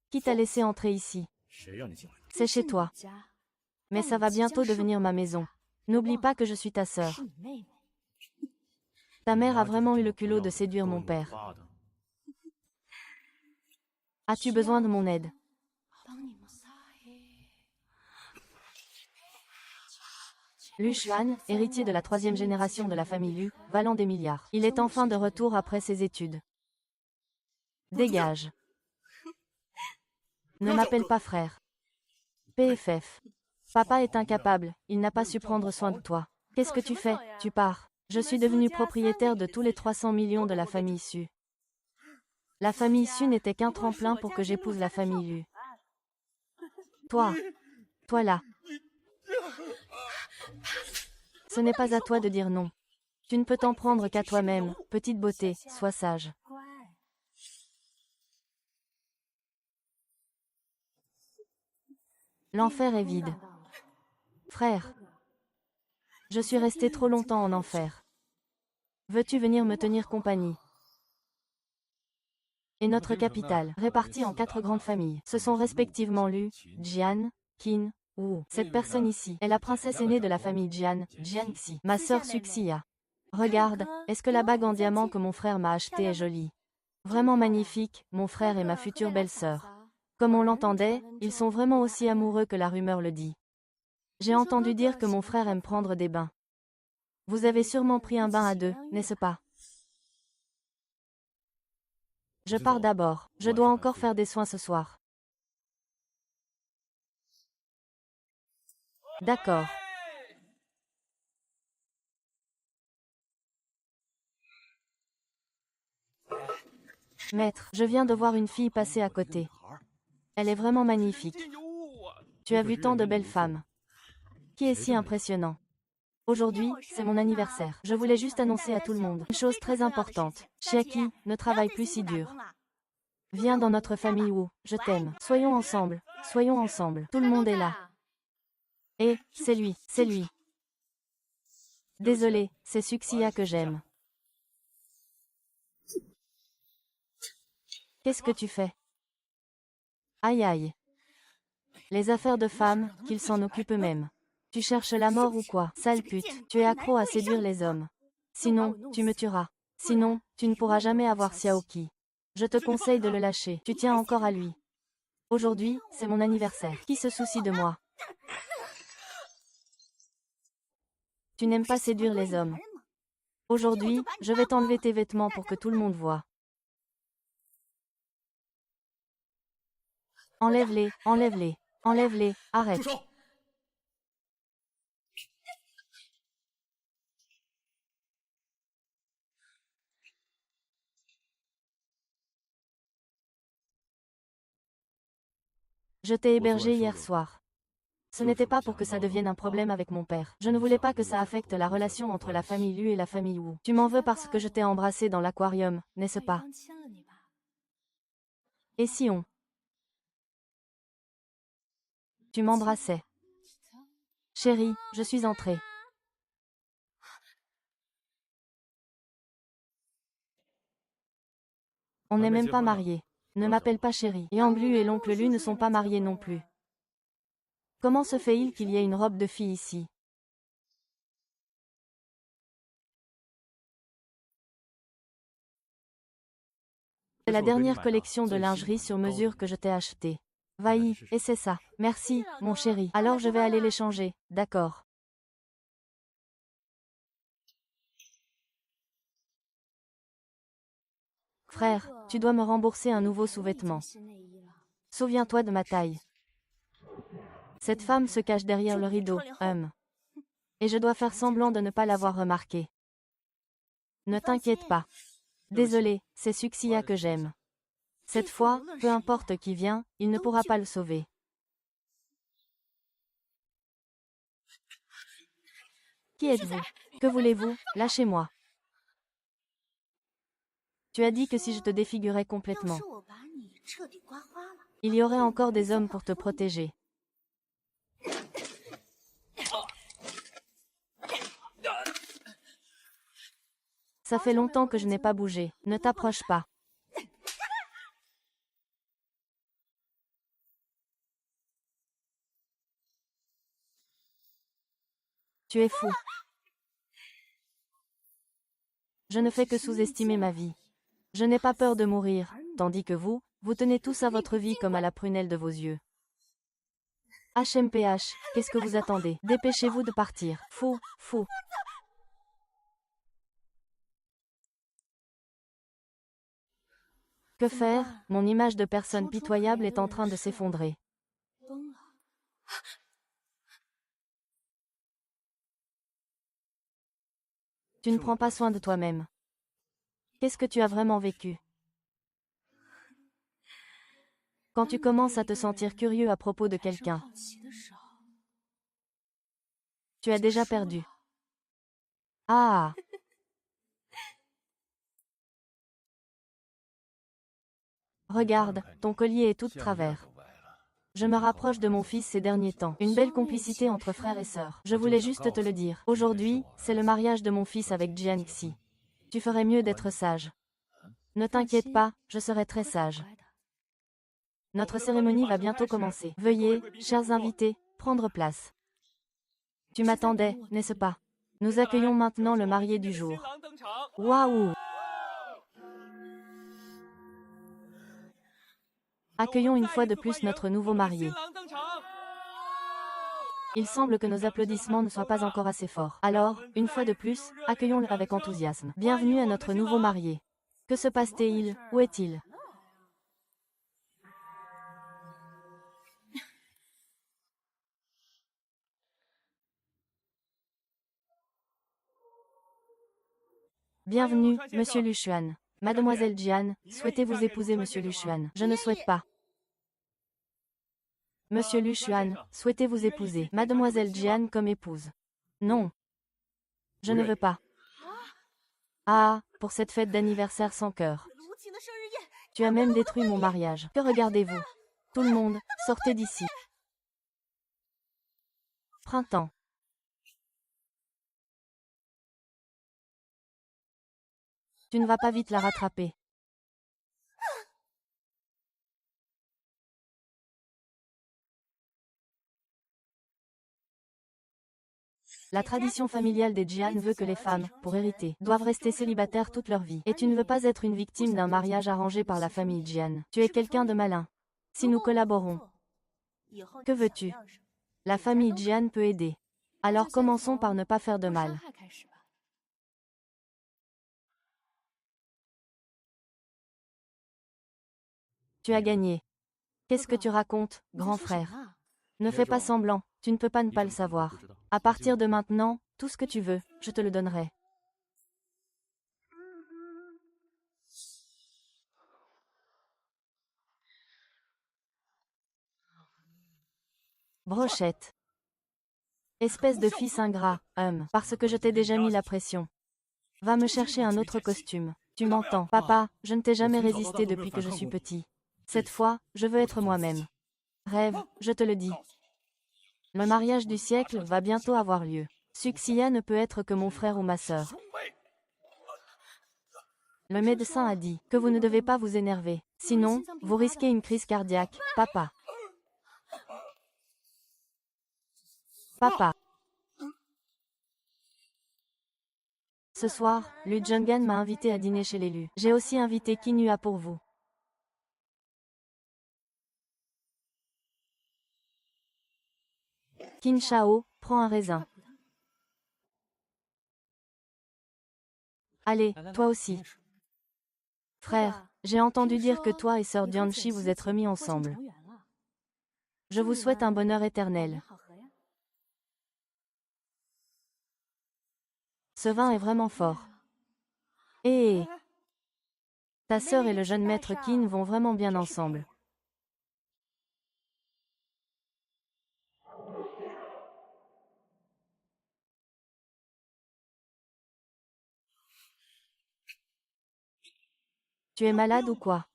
Qui t'a laissé entrer ici? C'est chez toi. Mais ça va bientôt devenir ma maison. N'oublie pas que je suis ta sœur. Ta mère a vraiment eu le culot de séduire mon père. As-tu besoin de mon aide? Lu Xuan, héritier de la troisième génération de la famille Lu, valant des milliards. Il est enfin de retour après ses études. Dégage. Ne m'appelle pas frère. PFF. Papa est incapable, il n'a pas su prendre soin de toi. Qu'est-ce que tu fais? Tu pars. Je suis devenu propriétaire de tous les 300 millions de la famille Su. La famille Su n'était qu'un tremplin pour que j'épouse la famille Lu. Toi là. Ce n'est pas à toi de dire non. Tu ne peux t'en prendre qu'à toi-même, petite beauté, sois sage. L'enfer est vide. Frère. Je suis resté trop longtemps en enfer. Veux-tu venir me tenir compagnie? Et notre capitale, répartie en 4 grandes familles, ce sont respectivement Lu, Jian, Qin, Wu. Cette personne ici est la princesse aînée de la famille Jian, Jianxi, ma sœur Suxia. Regarde, est-ce que la bague en diamant que mon frère m'a achetée est jolie? Vraiment magnifique, mon frère et ma future belle-sœur. Comme on l'entendait, ils sont vraiment aussi amoureux que la rumeur le dit. J'ai entendu dire que mon frère aime prendre des bains. Vous avez sûrement pris un bain à deux, n'est-ce pas? Je pars d'abord, je dois encore faire des soins ce soir. D'accord. Maître, je viens de voir une fille passer à côté. Elle est vraiment magnifique. Tu as vu tant de belles femmes. Qui est si impressionnant? Aujourd'hui, c'est mon anniversaire. Je voulais juste annoncer à tout le monde une chose très importante. Chiaki, ne travaille plus si dur. Viens dans notre famille Wu, je t'aime. Soyons ensemble, soyons ensemble. Tout le monde est là. Et, c'est lui, c'est lui. Désolé, c'est Suxia que j'aime. Qu'est-ce que tu fais? Aïe aïe. Les affaires de femmes, qu'ils s'en occupent eux-mêmes. Tu cherches la mort ou quoi? Sale pute, tu es accro à séduire les hommes. Sinon, tu me tueras. Sinon, tu ne pourras jamais avoir Xiaoqi. Je te conseille de le lâcher, tu tiens encore à lui. Aujourd'hui, c'est mon anniversaire. Qui se soucie de moi? Tu n'aimes pas séduire les hommes. Aujourd'hui, je vais t'enlever tes vêtements pour que tout le monde voie. Enlève-les, enlève-les, enlève-les, arrête. Je t'ai hébergé hier soir. Ce n'était pas pour que ça devienne un problème avec mon père. Je ne voulais pas que ça affecte la relation entre la famille Lu et la famille Wu. Tu m'en veux parce que je t'ai embrassé dans l'aquarium, n'est-ce pas? Et si on... Tu m'embrassais. Chérie, je suis entrée. On n'est même pas mariés. Ne m'appelle pas chérie. Yang Lu et l'oncle Lu ne sont pas mariés non plus. Comment se fait-il qu'il y ait une robe de fille ici? C'est la dernière collection de lingerie sur mesure que je t'ai achetée. Va-y, et c'est ça. Merci, mon chéri. Alors je vais aller les changer, d'accord. Frère, tu dois me rembourser un nouveau sous-vêtement. Souviens-toi de ma taille. Cette femme se cache derrière le rideau, Et je dois faire semblant de ne pas l'avoir remarqué. Ne t'inquiète pas. Désolé, c'est Suxia que j'aime. Cette fois, peu importe qui vient, il ne pourra pas le sauver. Qui êtes-vous? Que voulez-vous? Lâchez-moi. Tu as dit que si je te défigurais complètement, il y aurait encore des hommes pour te protéger. Ça fait longtemps que je n'ai pas bougé. Ne t'approche pas. Tu es fou. Je ne fais que sous-estimer ma vie. Je n'ai pas peur de mourir, tandis que vous, vous tenez tous à votre vie comme à la prunelle de vos yeux. HMPH, qu'est-ce que vous attendez? Dépêchez-vous de partir. Fou, fou. Que faire? Mon image de personne pitoyable est en train de s'effondrer. Tu ne prends pas soin de toi-même. Qu'est-ce que tu as vraiment vécu? Quand tu commences à te sentir curieux à propos de quelqu'un, tu as déjà perdu. Ah! Regarde, ton collier est tout de travers. Je me rapproche de mon fils ces derniers temps. Une belle complicité entre frères et sœurs. Je voulais juste te le dire. Aujourd'hui, c'est le mariage de mon fils avec Jian Xi. Tu ferais mieux d'être sage. Ne t'inquiète pas, je serai très sage. Notre cérémonie va bientôt commencer. Veuillez, chers invités, prendre place. Tu m'attendais, n'est-ce pas? Nous accueillons maintenant le marié du jour. Waouh! Accueillons une fois de plus notre nouveau marié. Il semble que nos applaudissements ne soient pas encore assez forts. Alors, une fois de plus, accueillons-le avec enthousiasme. Bienvenue à notre nouveau marié. Que se passe-t-il? Où est-il? Bienvenue, Monsieur Lu Xuan. Mademoiselle Jian, souhaitez-vous épouser Monsieur Lu Xuan? Je ne souhaite pas. Monsieur Lu Xuan, souhaitez-vous épouser Mademoiselle Jian comme épouse? Non. Je ne veux pas. Ah, pour cette fête d'anniversaire sans cœur. Tu as même détruit mon mariage. Que regardez-vous? Tout le monde, sortez d'ici. Printemps. Tu ne vas pas vite la rattraper. La tradition familiale des Jian veut que les femmes, pour hériter, doivent rester célibataires toute leur vie. Et tu ne veux pas être une victime d'un mariage arrangé par la famille Jian. Tu es quelqu'un de malin. Si nous collaborons, que veux-tu? La famille Jian peut aider. Alors commençons par ne pas faire de mal. Tu as gagné. Qu'est-ce que tu racontes, grand frère? Ne fais pas semblant, tu ne peux pas ne pas le savoir. À partir de maintenant, tout ce que tu veux, je te le donnerai. Brochette. Espèce de fils ingrat, parce que je t'ai déjà mis la pression. Va me chercher un autre costume. Tu m'entends, papa, je ne t'ai jamais résisté depuis que je suis petit. Cette fois, je veux être moi-même. Rêve, je te le dis. Le mariage du siècle va bientôt avoir lieu. Suxia ne peut être que mon frère ou ma sœur. Le médecin a dit que vous ne devez pas vous énerver. Sinon, vous risquez une crise cardiaque, papa. Papa. Ce soir, Lu Jungan m'a invité à dîner chez l'élu. J'ai aussi invité Kinua pour vous. Qin Shao, prends un raisin. Allez, toi aussi. Frère, j'ai entendu dire que toi et sœur Dianchi vous êtes remis ensemble. Je vous souhaite un bonheur éternel. Ce vin est vraiment fort. Et ta sœur et le jeune maître Qin vont vraiment bien ensemble. Tu es malade ou quoi?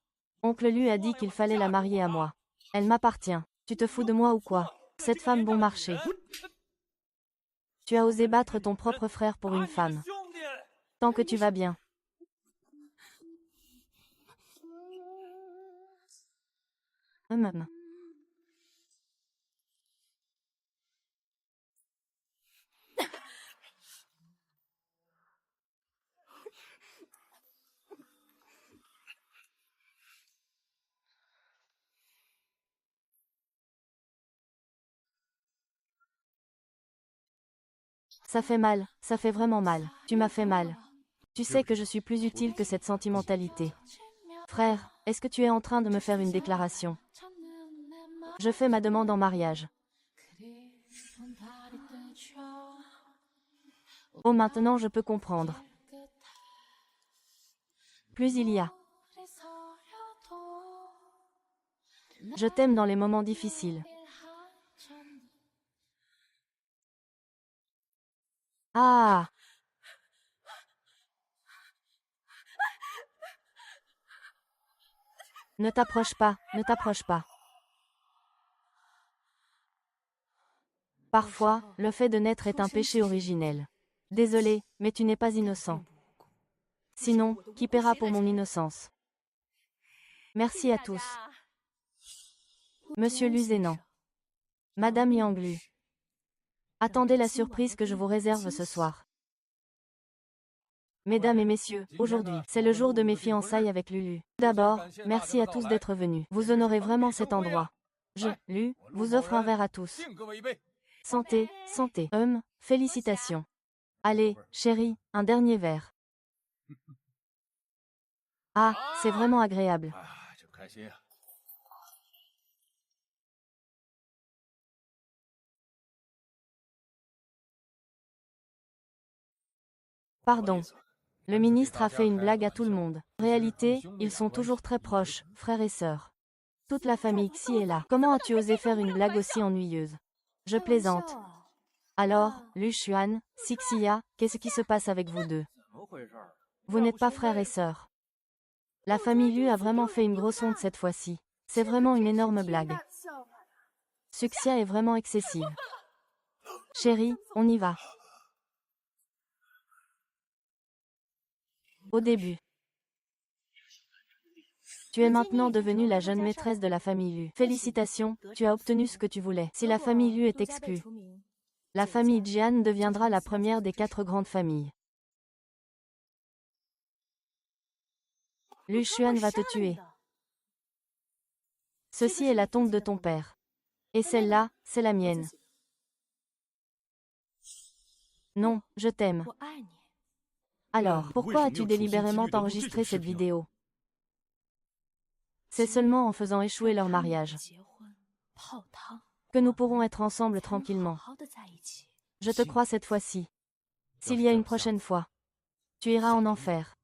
Oncle Lu a dit qu'il fallait la marier à moi. Elle m'appartient. Tu te fous de moi ou quoi? Cette femme bon marché. Tu as osé battre ton propre frère pour une femme. Tant que tu vas bien. Hum. Ça fait mal, ça fait vraiment mal. Tu m'as fait mal. Tu sais que je suis plus utile que cette sentimentalité. Frère, est-ce que tu es en train de me faire une déclaration? Je fais ma demande en mariage. Oh, maintenant je peux comprendre. Plus il y a. Je t'aime dans les moments difficiles. Ah! Ne t'approche pas, ne t'approche pas. Parfois, le fait de naître est un péché originel. Désolé, mais tu n'es pas innocent. Sinon, qui paiera pour mon innocence? Merci à tous. Monsieur Luzénan. Madame Yanglu. Attendez la surprise que je vous réserve ce soir. Mesdames et messieurs, aujourd'hui, c'est le jour de mes fiançailles avec Lulu. D'abord, merci à tous d'être venus. Vous honorez vraiment cet endroit. Je, Lu, vous offre un verre à tous. Santé, santé. Félicitations. Allez, chérie, un dernier verre. Ah, c'est vraiment agréable. Pardon. Le ministre a fait une blague à tout le monde. En réalité, ils sont toujours très proches, frères et sœurs. Toute la famille Xi est là. Comment as-tu osé faire une blague aussi ennuyeuse? Je plaisante. Alors, Lu Xuan, Xixia, qu'est-ce qui se passe avec vous deux? Vous n'êtes pas frères et sœurs. La famille Lu a vraiment fait une grosse honte cette fois-ci. C'est vraiment une énorme blague. Suxia est vraiment excessive. Chérie, on y va. Au début. Tu es maintenant devenue la jeune maîtresse de la famille Lu. Félicitations, tu as obtenu ce que tu voulais. Si la famille Lu est exclue, la famille Jian deviendra la première des 4 grandes familles. Lu Xuan va te tuer. Ceci est la tombe de ton père. Et celle-là, c'est la mienne. Non, je t'aime. Alors, pourquoi as-tu délibérément enregistré cette vidéo? C'est seulement en faisant échouer leur mariage que nous pourrons être ensemble tranquillement. Je te crois cette fois-ci. S'il y a une prochaine fois, tu iras en enfer.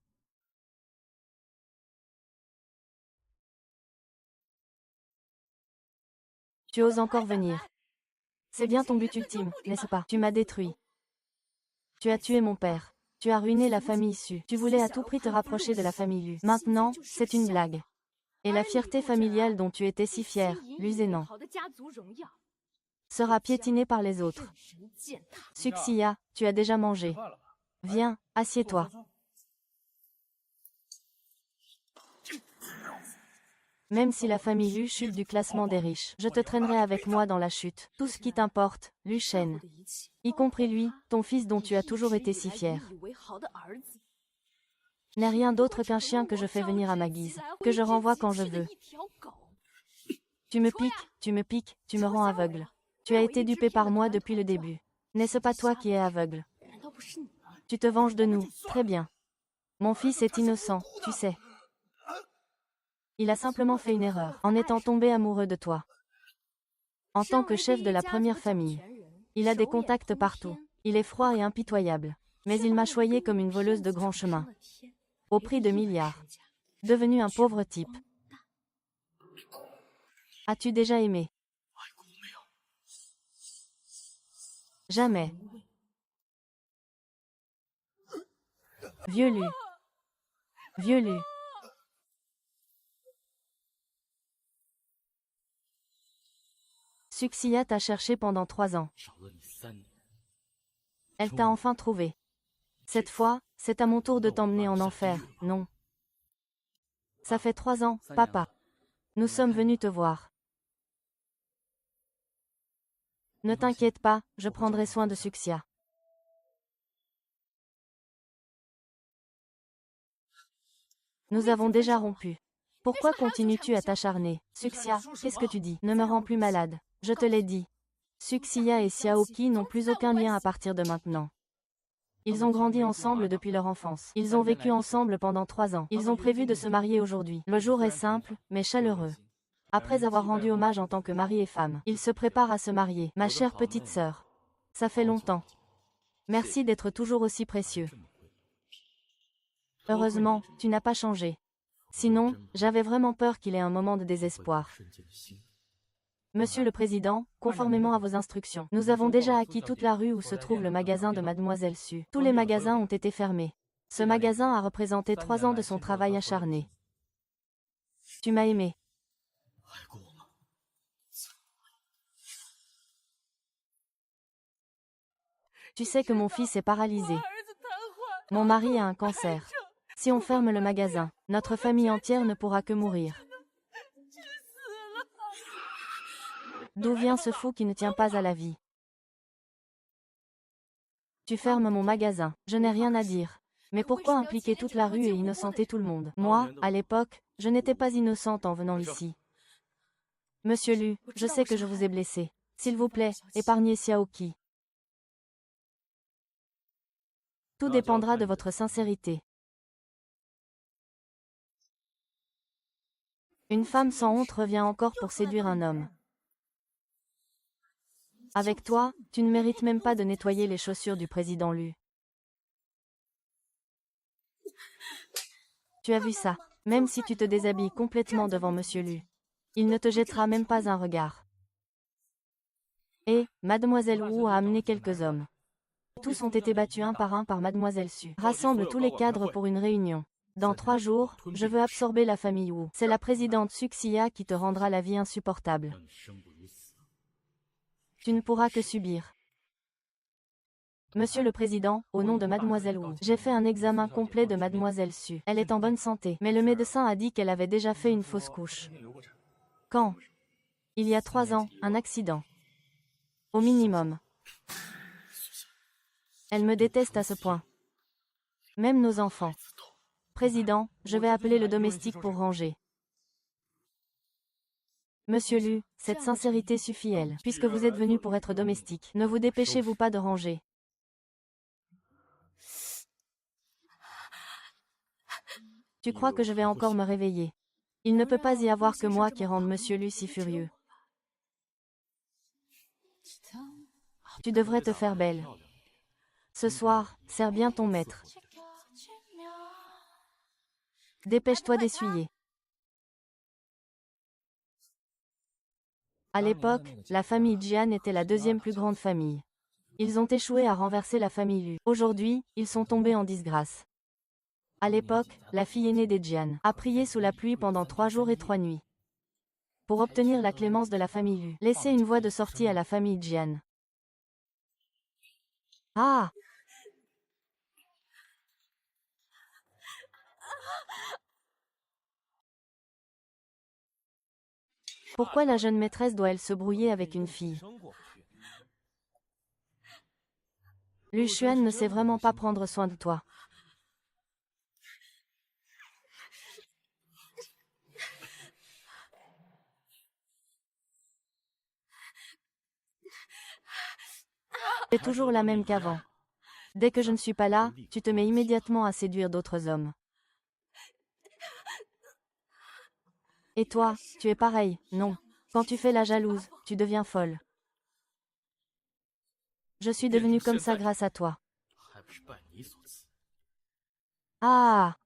Tu oses encore venir. C'est bien ton but ultime, n'est-ce pas? Tu m'as détruit. Tu as tué mon père. Tu as ruiné la famille Su. Tu voulais à tout prix te rapprocher de la famille Lu. Maintenant, c'est une blague. Et la fierté familiale dont tu étais si fier, Luzénan, sera piétinée par les autres. Suxia, tu as déjà mangé. Viens, assieds-toi. Même si la famille Lu chute du classement des riches, je te traînerai avec moi dans la chute. Tout ce qui t'importe, Lu Shen. Y compris lui, ton fils dont tu as toujours été si fier. N'est rien d'autre qu'un chien que je fais venir à ma guise, que je renvoie quand je veux. Tu me piques, tu me piques, tu me rends aveugle. Tu as été dupé par moi depuis le début. N'est-ce pas toi qui es aveugle? Tu te venges de nous, très bien. Mon fils est innocent, tu sais. Il a simplement fait une erreur, en étant tombé amoureux de toi. En tant que chef de la première famille, il a des contacts partout. Il est froid et impitoyable. Mais il m'a choyé comme une voleuse de grand chemin. Au prix de milliards. Devenu un pauvre type. As-tu déjà aimé? Jamais. Vieux Lu. Vieux Lu. Suxia t'a cherché pendant 3 ans. Elle t'a enfin trouvé. Cette fois, c'est à mon tour de t'emmener en enfer, non? Ça fait 3 ans, papa. Nous sommes venus te voir. Ne t'inquiète pas, je prendrai soin de Suxia. Nous avons déjà rompu. Pourquoi continues-tu à t'acharner? Suxia, qu'est-ce que tu dis? Ne me rends plus malade. Je te l'ai dit. Suxia et Xiaoqi n'ont plus aucun lien à partir de maintenant. Ils ont grandi ensemble depuis leur enfance. Ils ont vécu ensemble pendant 3 ans. Ils ont prévu de se marier aujourd'hui. Le jour est simple, mais chaleureux. Après avoir rendu hommage en tant que mari et femme, ils se préparent à se marier. Ma chère petite sœur. Ça fait longtemps. Merci d'être toujours aussi précieux. Heureusement, tu n'as pas changé. Sinon, j'avais vraiment peur qu'il ait un moment de désespoir. Monsieur le Président, conformément à vos instructions, nous avons déjà acquis toute la rue où se trouve le magasin de Mademoiselle Su. Tous les magasins ont été fermés. Ce magasin a représenté 3 ans de son travail acharné. Tu m'as aimé. Tu sais que mon fils est paralysé. Mon mari a un cancer. Si on ferme le magasin, notre famille entière ne pourra que mourir. D'où vient ce fou qui ne tient pas à la vie? Tu fermes mon magasin, je n'ai rien à dire. Mais pourquoi impliquer toute la rue et innocenter tout le monde? Moi, à l'époque, je n'étais pas innocente en venant ici. Monsieur Lu, je sais que je vous ai blessé. S'il vous plaît, épargnez Xiaoqi. Tout dépendra de votre sincérité. Une femme sans honte revient encore pour séduire un homme. Avec toi, tu ne mérites même pas de nettoyer les chaussures du président Lu. Tu as vu ça? Même si tu te déshabilles complètement devant Monsieur Lu, il ne te jettera même pas un regard. Et, Mademoiselle Wu a amené quelques hommes. Tous ont été battus un par Mademoiselle Su. Rassemble tous les cadres pour une réunion. Dans 3 jours, je veux absorber la famille Wu. C'est la présidente Suxia qui te rendra la vie insupportable. Tu ne pourras que subir. Monsieur le Président, au nom de Mademoiselle Wu, j'ai fait un examen complet de Mademoiselle Su. Elle est en bonne santé, mais le médecin a dit qu'elle avait déjà fait une fausse couche. Quand? Il y a 3 ans, un accident. Au minimum. Elle me déteste à ce point. Même nos enfants. Président, je vais appeler le domestique pour ranger. Monsieur Lu, cette sincérité suffit elle. Puisque vous êtes venu pour être domestique, ne vous dépêchez-vous pas de ranger. Tu crois que je vais encore me réveiller? Il ne peut pas y avoir que moi qui rende Monsieur Lu si furieux. Tu devrais te faire belle. Ce soir, sers bien ton maître. Dépêche-toi d'essuyer. À l'époque, la famille Jian était la 2e plus grande famille. Ils ont échoué à renverser la famille Lu. Aujourd'hui, ils sont tombés en disgrâce. À l'époque, la fille aînée des Jian a prié sous la pluie pendant 3 jours et 3 nuits. Pour obtenir la clémence de la famille Lu, laisser une voie de sortie à la famille Jian. Ah! Pourquoi la jeune maîtresse doit-elle se brouiller avec une fille? Lu Xuan ne sait vraiment pas prendre soin de toi. C'est toujours la même qu'avant. Dès que je ne suis pas là, tu te mets immédiatement à séduire d'autres hommes. Et toi, tu es pareil, non? Quand tu fais la jalouse, tu deviens folle. Je suis devenue comme ça grâce à toi. Ah!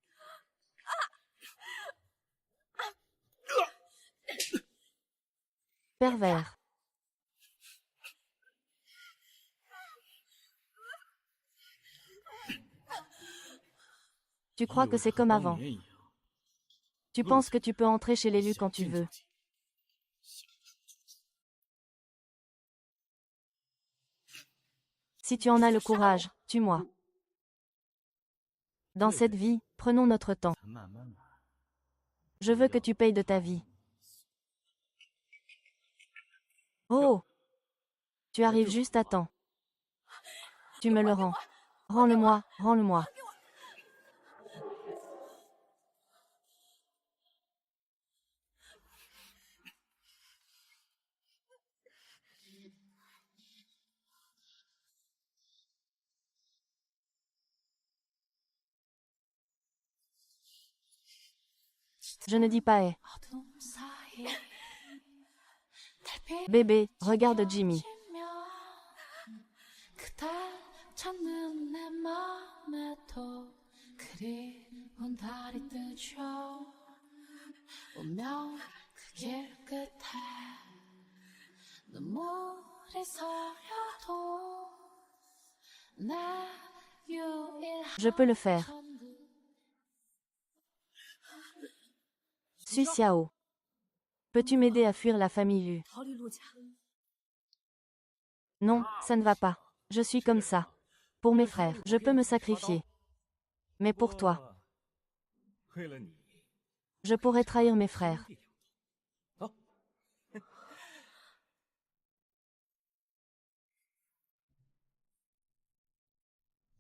Pervers. Tu crois que c'est comme avant. Tu penses que tu peux entrer chez l'élu quand tu veux. Si tu en as le courage, tue-moi. Dans cette vie, prenons notre temps. Je veux que tu payes de ta vie. Oh! Tu arrives juste à temps. Tu me le rends. Rends-le-moi, rends-le-moi. Je ne dis pas est. Bébé, regarde Jimmy. Je peux le faire. Suis Xiao. Peux-tu m'aider à fuir la famille Lu? Non, ça ne va pas. Je suis comme ça. Pour mes frères, je peux me sacrifier. Mais pour toi, je pourrais trahir mes frères.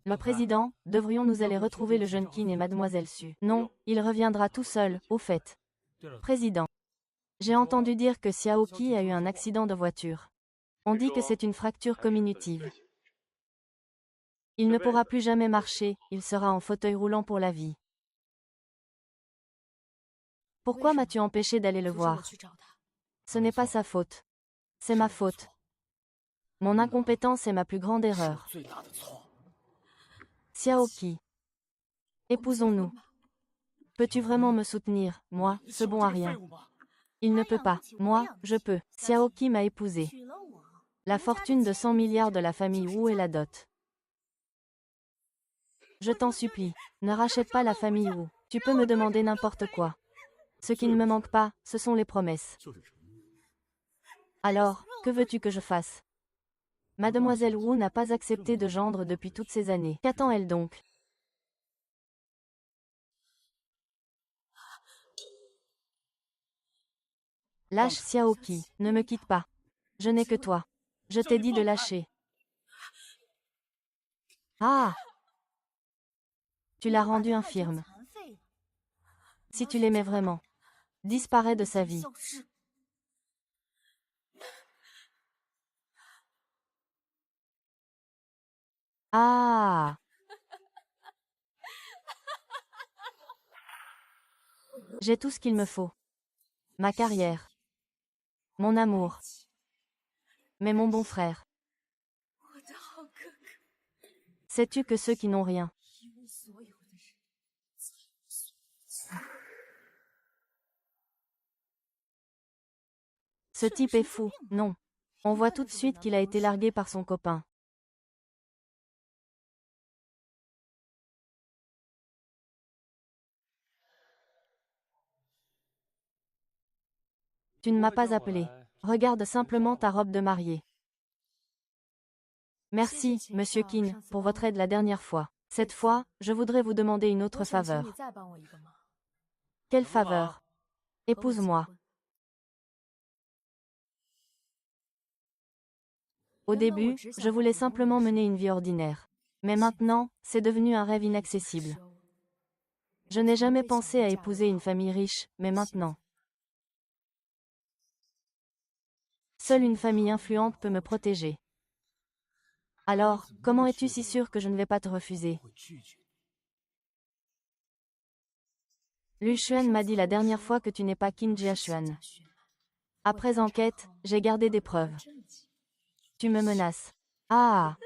Le président, devrions-nous aller retrouver le jeune Qin et mademoiselle Su? Non, il reviendra tout seul, au fait. Président. J'ai entendu dire que Xiao Qi a eu un accident de voiture. On dit que c'est une fracture comminutive. Il ne pourra plus jamais marcher, il sera en fauteuil roulant pour la vie. Pourquoi m'as-tu empêché d'aller le voir? Ce n'est pas sa faute. C'est ma faute. Mon incompétence est ma plus grande erreur. Xiao Qi. Épousons-nous. Peux-tu vraiment me soutenir, moi, ce bon à rien? Il ne peut pas. Moi, je peux. Xiao Qi m'a épousé. La fortune de 100 milliards de la famille Wu est la dot. Je t'en supplie, ne rachète pas la famille Wu. Tu peux me demander n'importe quoi. Ce qui ne me manque pas, ce sont les promesses. Alors, que veux-tu que je fasse? Mademoiselle Wu n'a pas accepté de gendre depuis toutes ces années. Qu'attend-elle donc? Lâche Xiao Qi, ne me quitte pas. Je n'ai que toi. Je t'ai dit de lâcher. Ah! Tu l'as rendu infirme. Si tu l'aimais vraiment, disparais de sa vie. Ah! J'ai tout ce qu'il me faut. Ma carrière. Mon amour. Mais mon bon frère. Sais-tu que ceux qui n'ont rien. Ce type est fou, non. On voit tout de suite qu'il a été largué par son copain. Tu ne m'as pas appelé. Regarde simplement ta robe de mariée. Merci, Monsieur Qin, pour votre aide la dernière fois. Cette fois, je voudrais vous demander une autre faveur. Quelle faveur? Épouse-moi. Au début, je voulais simplement mener une vie ordinaire. Mais maintenant, c'est devenu un rêve inaccessible. Je n'ai jamais pensé à épouser une famille riche, mais maintenant. Seule une famille influente peut me protéger. Alors, comment es-tu si sûr que je ne vais pas te refuser? Lu Xuan m'a dit la dernière fois que tu n'es pas Qin Jiaxuan. Après enquête, j'ai gardé des preuves. Tu me menaces. Ah!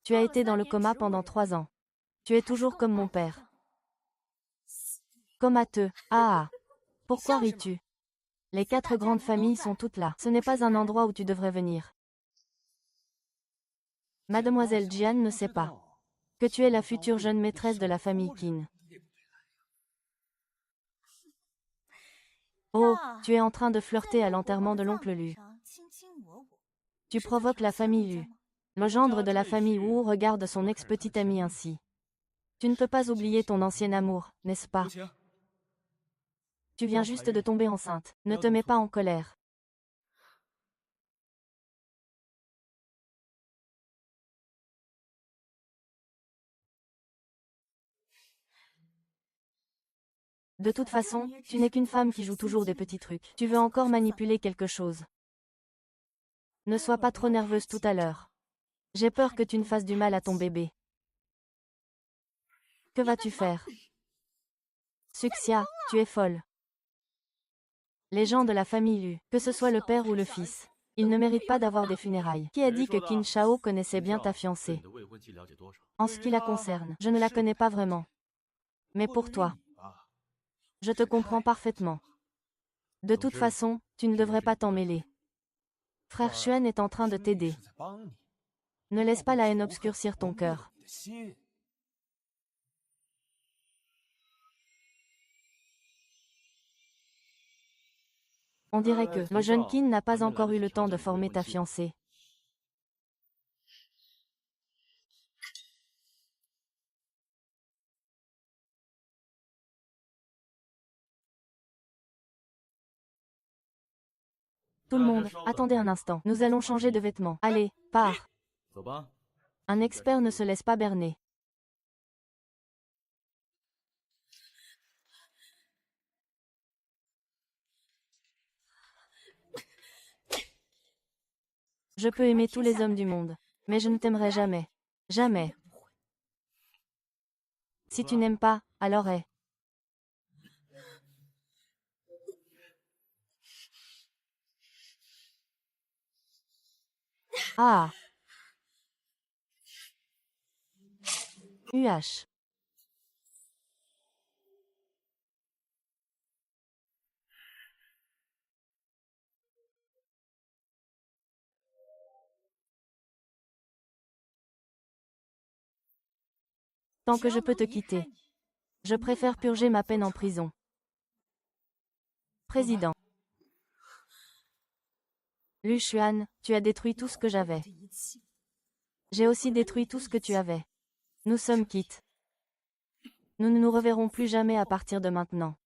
Tu as été dans le coma pendant 3 ans. Tu es toujours comme mon père. Comateux. Ah! Pourquoi ris-tu? Les 4 grandes familles sont toutes là. Ce n'est pas un endroit où tu devrais venir. Mademoiselle Jian ne sait pas que tu es la future jeune maîtresse de la famille Qin. Oh, tu es en train de flirter à l'enterrement de l'oncle Lu. Tu provoques la famille Lu. Le gendre de la famille Wu regarde son ex-petite amie ainsi. Tu ne peux pas oublier ton ancien amour, n'est-ce pas? Tu viens juste de tomber enceinte. Ne te mets pas en colère. De toute façon, tu n'es qu'une femme qui joue toujours des petits trucs. Tu veux encore manipuler quelque chose. Ne sois pas trop nerveuse tout à l'heure. J'ai peur que tu ne fasses du mal à ton bébé. Que vas-tu faire? Suxia, tu es folle. Les gens de la famille Lu, que ce soit le père ou le fils, ils ne méritent pas d'avoir des funérailles. Qui a dit que Qin Shao connaissait bien ta fiancée? En ce qui la concerne, je ne la connais pas vraiment. Mais pour toi, je te comprends parfaitement. De toute façon, tu ne devrais pas t'en mêler. Frère Xuan est en train de t'aider. Ne laisse pas la haine obscurcir ton cœur. On dirait que le jeune Qin n'a pas encore eu le temps de former ta fiancée. Tout le monde, attendez un instant. Nous allons changer de vêtements. Allez, pars. Un expert ne se laisse pas berner. Je peux aimer tous les hommes du monde, mais je ne t'aimerai jamais. Jamais. Si tu n'aimes pas, alors aie. Ah. UH. Tant que je peux te quitter. Je préfère purger ma peine en prison. Président. Lu Xuan, tu as détruit tout ce que j'avais. J'ai aussi détruit tout ce que tu avais. Nous sommes quittes. Nous ne nous reverrons plus jamais à partir de maintenant.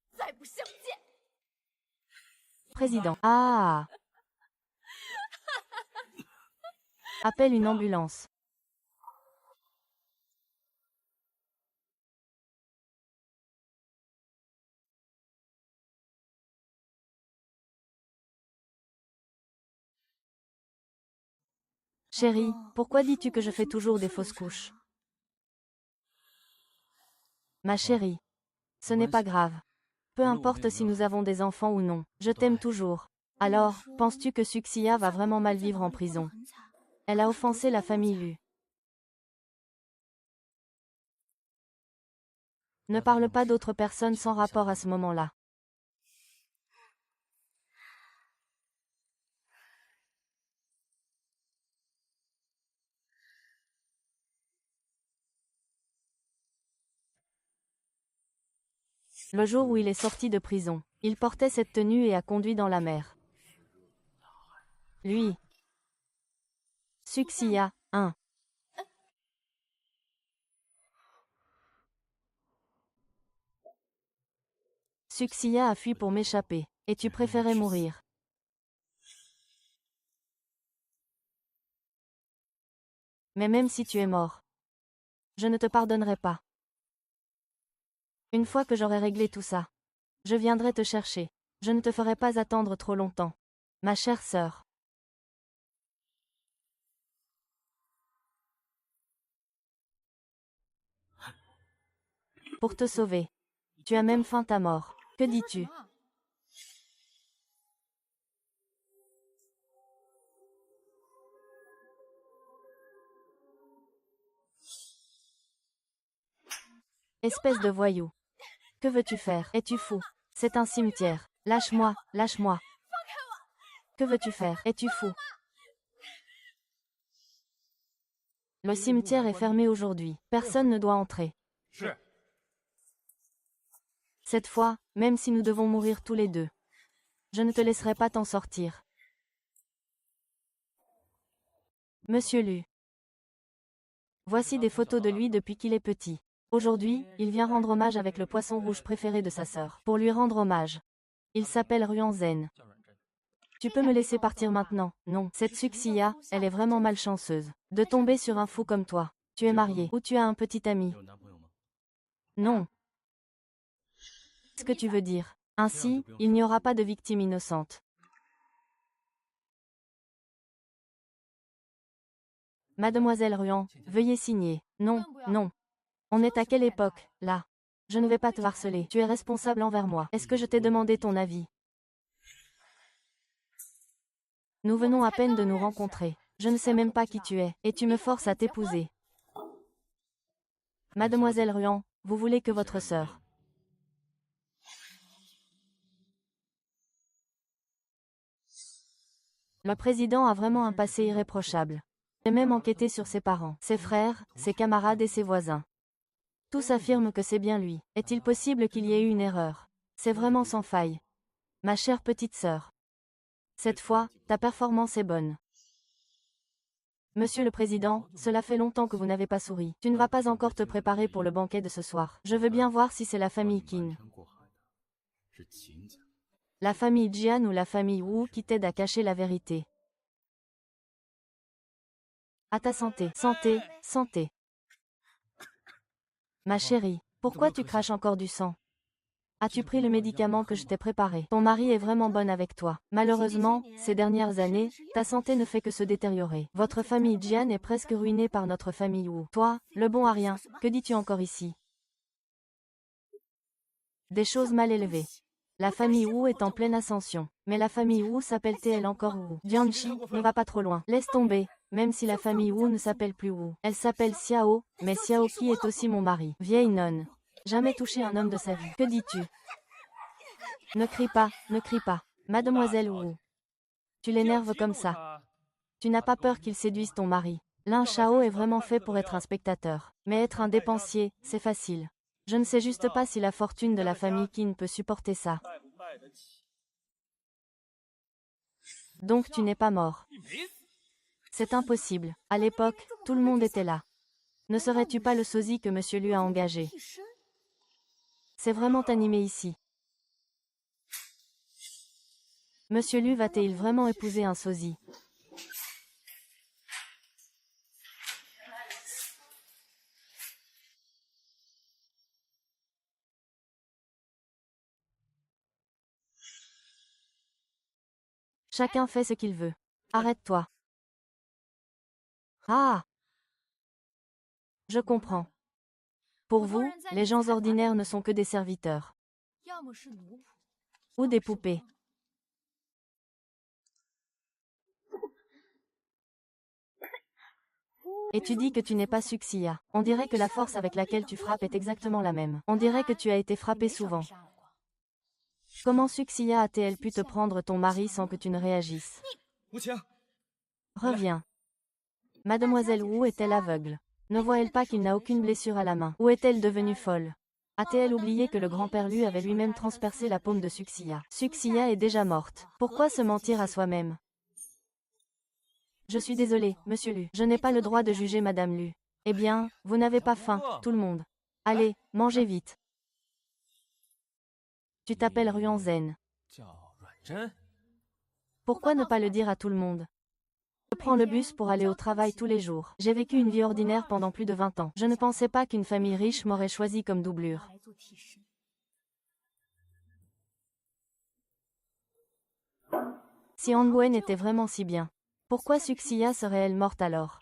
Président. Ah. Appelle une ambulance. Chérie, pourquoi dis-tu que je fais toujours des fausses couches? Ma chérie. Ce n'est pas grave. Peu importe si nous avons des enfants ou non, je t'aime toujours. Alors, penses-tu que Suxia va vraiment mal vivre en prison? Elle a offensé la famille Lu. Ne parle pas d'autres personnes sans rapport à ce moment-là. Le jour où il est sorti de prison, il portait cette tenue et a conduit dans la mer. Lui. Suxia, 1. Suxia a fui pour m'échapper, et tu préférais mourir. Mais même si tu es mort, je ne te pardonnerai pas. Une fois que j'aurai réglé tout ça, je viendrai te chercher. Je ne te ferai pas attendre trop longtemps. Ma chère sœur. Pour te sauver. Tu as même feint ta mort. Que dis-tu? Espèce de voyou. Que veux-tu faire? Es-tu fou? C'est un cimetière. Lâche-moi, lâche-moi. Que veux-tu faire? Es-tu fou? Le cimetière est fermé aujourd'hui. Personne ne doit entrer. Cette fois, même si nous devons mourir tous les deux, je ne te laisserai pas t'en sortir. Monsieur Lu. Voici des photos de lui depuis qu'il est petit. Aujourd'hui, il vient rendre hommage avec le poisson rouge préféré de sa sœur. Pour lui rendre hommage. Il s'appelle Ruan Zen. Tu peux me laisser partir maintenant? Non, cette Suxia, elle est vraiment malchanceuse. De tomber sur un fou comme toi. Tu es marié ou tu as un petit ami? Non. Ce que tu veux dire. Ainsi, il n'y aura pas de victimes innocentes. Mademoiselle Ruan, veuillez signer. Non, non. On est à quelle époque, là? Je ne vais pas te harceler. Tu es responsable envers moi. Est-ce que je t'ai demandé ton avis? Nous venons à peine de nous rencontrer. Je ne sais même pas qui tu es, et tu me forces à t'épouser. Mademoiselle Ruan, vous voulez que votre sœur... Le président a vraiment un passé irréprochable. J'ai même enquêté sur ses parents, ses frères, ses camarades et ses voisins. Tous affirment que c'est bien lui. Est-il possible qu'il y ait eu une erreur? C'est vraiment sans faille. Ma chère petite sœur. Cette fois, ta performance est bonne. Monsieur le Président, cela fait longtemps que vous n'avez pas souri. Tu ne vas pas encore te préparer pour le banquet de ce soir. Je veux bien voir si c'est la famille Qin. La famille Jian ou la famille Wu qui t'aide à cacher la vérité. À ta santé, santé, santé. Ma chérie, pourquoi tu craches encore du sang? As-tu pris le médicament que je t'ai préparé? Ton mari est vraiment bon avec toi. Malheureusement, ces dernières années, ta santé ne fait que se détériorer. Votre famille Jian est presque ruinée par notre famille Wu. Toi, le bon à rien, que dis-tu encore ici? Des choses mal élevées. La famille Wu est en pleine ascension. Mais la famille Wu s'appelle-t-elle encore Wu? Jiangxi, ne va pas trop loin. Laisse tomber. Même si la famille Wu ne s'appelle plus Wu. Elle s'appelle Xiao, mais Xiao qui est aussi mon mari. Vieille nonne. Jamais touché un homme de sa vie. Que dis-tu? Ne crie pas, ne crie pas. Mademoiselle Wu. Tu l'énerves comme ça. Tu n'as pas peur qu'il séduise ton mari. Lin Shao est vraiment fait pour être un spectateur. Mais être un dépensier, c'est facile. Je ne sais juste pas si la fortune de la famille Qin peut supporter ça. Donc tu n'es pas mort. C'est impossible. À l'époque, tout le monde était là. Ne serais-tu pas le sosie que monsieur Lu a engagé? C'est vraiment animé ici. Monsieur Lu va-t-il vraiment épouser un sosie? Chacun fait ce qu'il veut. Arrête-toi. Ah! Je comprends. Pour vous, les gens ordinaires ne sont que des serviteurs. Ou des poupées. Et tu dis que tu n'es pas Suxia. On dirait que la force avec laquelle tu frappes est exactement la même. On dirait que tu as été frappé souvent. Comment Suxia a-t-elle pu te prendre ton mari sans que tu ne réagisses? Reviens. Mademoiselle Wu est-elle aveugle? Ne voit-elle pas qu'il n'a aucune blessure à la main? Ou est-elle devenue folle? A-t-elle oublié que le grand-père Lu avait lui-même transpercé la paume de Suxia? Suxia est déjà morte. Pourquoi se mentir à soi-même? Je suis désolée, monsieur Lu. Je n'ai pas le droit de juger madame Lu. Eh bien, vous n'avez pas faim, tout le monde. Allez, mangez vite. Tu t'appelles Ruan Zhen. Pourquoi ne pas le dire à tout le monde? Je prends le bus pour aller au travail tous les jours. J'ai vécu une vie ordinaire pendant plus de 20 ans. Je ne pensais pas qu'une famille riche m'aurait choisi comme doublure. Si Angwen était vraiment si bien, pourquoi Suxia serait-elle morte alors?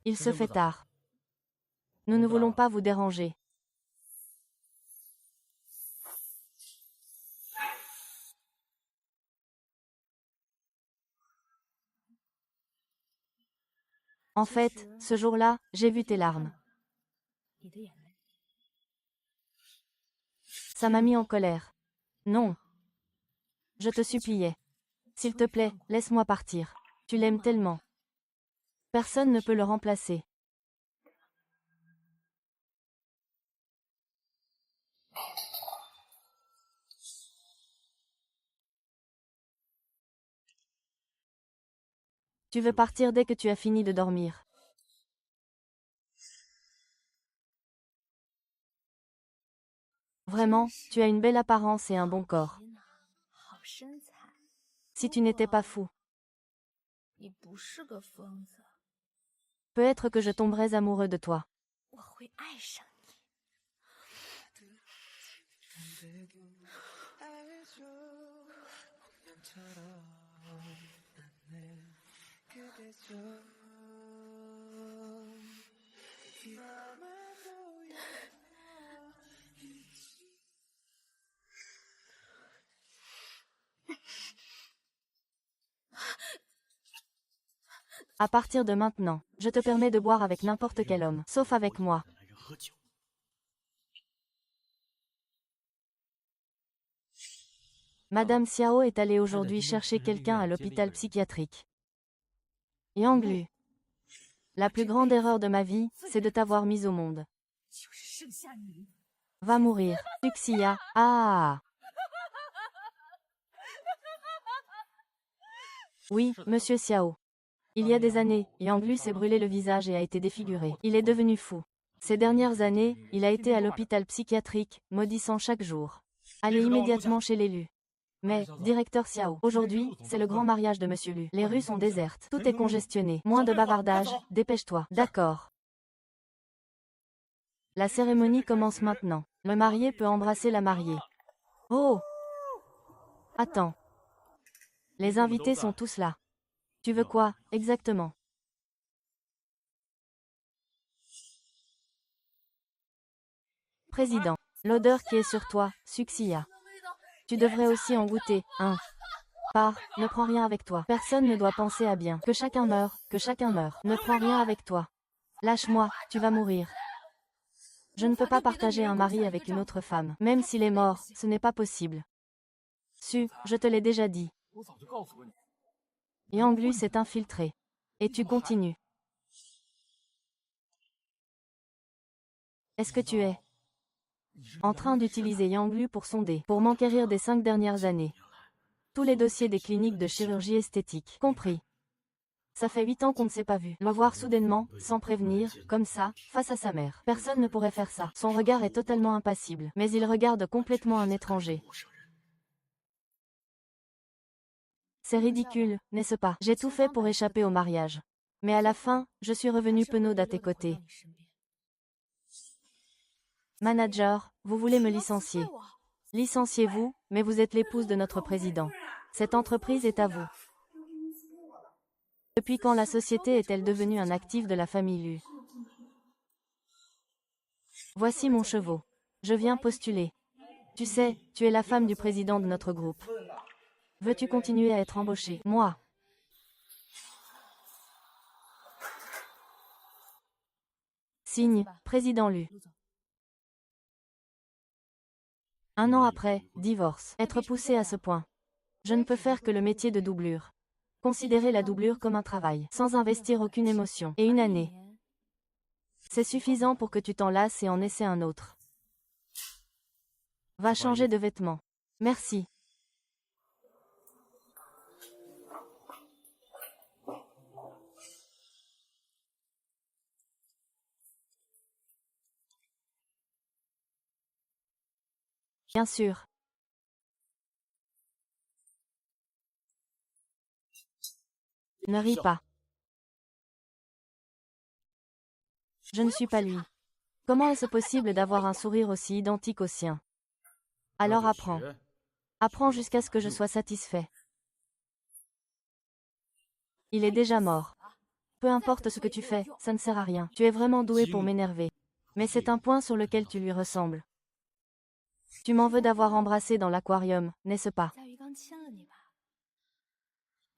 Il se fait tard. Nous ne voulons pas vous déranger. En fait, ce jour-là, j'ai vu tes larmes. Ça m'a mis en colère. Non. Je te suppliais. S'il te plaît, laisse-moi partir. Tu l'aimes tellement. Personne ne peut le remplacer. Tu veux partir dès que tu as fini de dormir. Vraiment, tu as une belle apparence et un bon corps. Si tu n'étais pas fou. Peut-être que je tomberais amoureux de toi. À partir de maintenant, je te permets de boire avec n'importe quel homme, sauf avec moi. Madame Xiao est allée aujourd'hui chercher quelqu'un à l'hôpital psychiatrique. Yang Lu. La plus grande erreur de ma vie, c'est de t'avoir mise au monde. Va mourir. Fuxia. Ah. Oui, monsieur Xiao. Il y a des années, Yang Lu s'est brûlé le visage et a été défiguré. Il est devenu fou. Ces dernières années, il a été à l'hôpital psychiatrique, maudissant chaque jour. Allez immédiatement chez l'élu. Mais, directeur Xiao, aujourd'hui, c'est le grand mariage de monsieur Lu. Les rues sont désertes. Tout est congestionné. Moins de bavardage, dépêche-toi. D'accord. La cérémonie commence maintenant. Le marié peut embrasser la mariée. Oh! Attends. Les invités sont tous là. Tu veux quoi, exactement? Président. L'odeur qui est sur toi, Suxia. Tu devrais aussi en goûter, hein. Pars, ne prends rien avec toi. Personne ne doit penser à bien. Que chacun meure, que chacun meure. Ne prends rien avec toi. Lâche-moi, tu vas mourir. Je ne peux pas partager un mari avec une autre femme. Même s'il est mort, ce n'est pas possible. Je te l'ai déjà dit. Yang Lu s'est infiltré. Et tu continues. Est-ce que tu es en train d'utiliser Yang Lu pour sonder, pour m'enquérir des 5 dernières années? Tous les dossiers des cliniques de chirurgie esthétique, compris. Ça fait 8 ans qu'on ne s'est pas vu. Le voir soudainement, sans prévenir, comme ça, face à sa mère. Personne ne pourrait faire ça. Son regard est totalement impassible. Mais il regarde complètement un étranger. C'est ridicule, n'est-ce pas? J'ai tout fait pour échapper au mariage. Mais à la fin, je suis revenu penaud à tes côtés. Manager, vous voulez me licencier. Licenciez-vous, mais vous êtes l'épouse de notre président. Cette entreprise est à vous. Depuis quand la société est-elle devenue un actif de la famille Lu? Voici mon chevaux. Je viens postuler. Tu sais, tu es la femme du président de notre groupe. Veux-tu continuer à être embauchée? Moi. Signe, président Lu. 1 an après, divorce. Être poussé à ce point. Je ne peux faire que le métier de doublure. Considérer la doublure comme un travail, sans investir aucune émotion. Et 1 année. C'est suffisant pour que tu t'en lasses et en essaies un autre. Va changer de vêtements. Merci. Bien sûr. Ne ris pas. Je ne suis pas lui. Comment est-ce possible d'avoir un sourire aussi identique au sien? Alors apprends. Apprends jusqu'à ce que je sois satisfait. Il est déjà mort. Peu importe ce que tu fais, ça ne sert à rien. Tu es vraiment doué pour m'énerver. Mais c'est un point sur lequel tu lui ressembles. Tu m'en veux d'avoir embrassé dans l'aquarium, n'est-ce pas?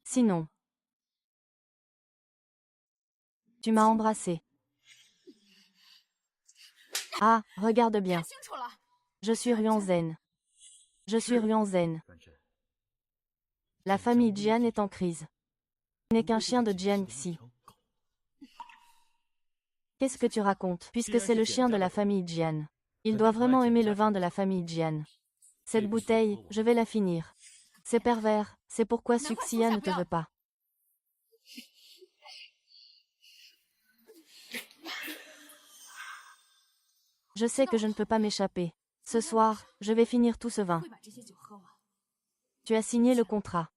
Sinon. Tu m'as embrassé. Ah, regarde bien. Je suis Ruanzhen. Je suis Ruanzhen. La famille Jian est en crise. Ce n'est qu'un chien de Jianxi. Qu'est-ce que tu racontes? Puisque c'est le chien de la famille Jian. Il doit vraiment aimer le vin de la famille Jian. Cette bouteille, je vais la finir. C'est pervers, c'est pourquoi Suxia ne te veut pas. Je sais que je ne peux pas m'échapper. Ce soir, je vais finir tout ce vin. Tu as signé le contrat.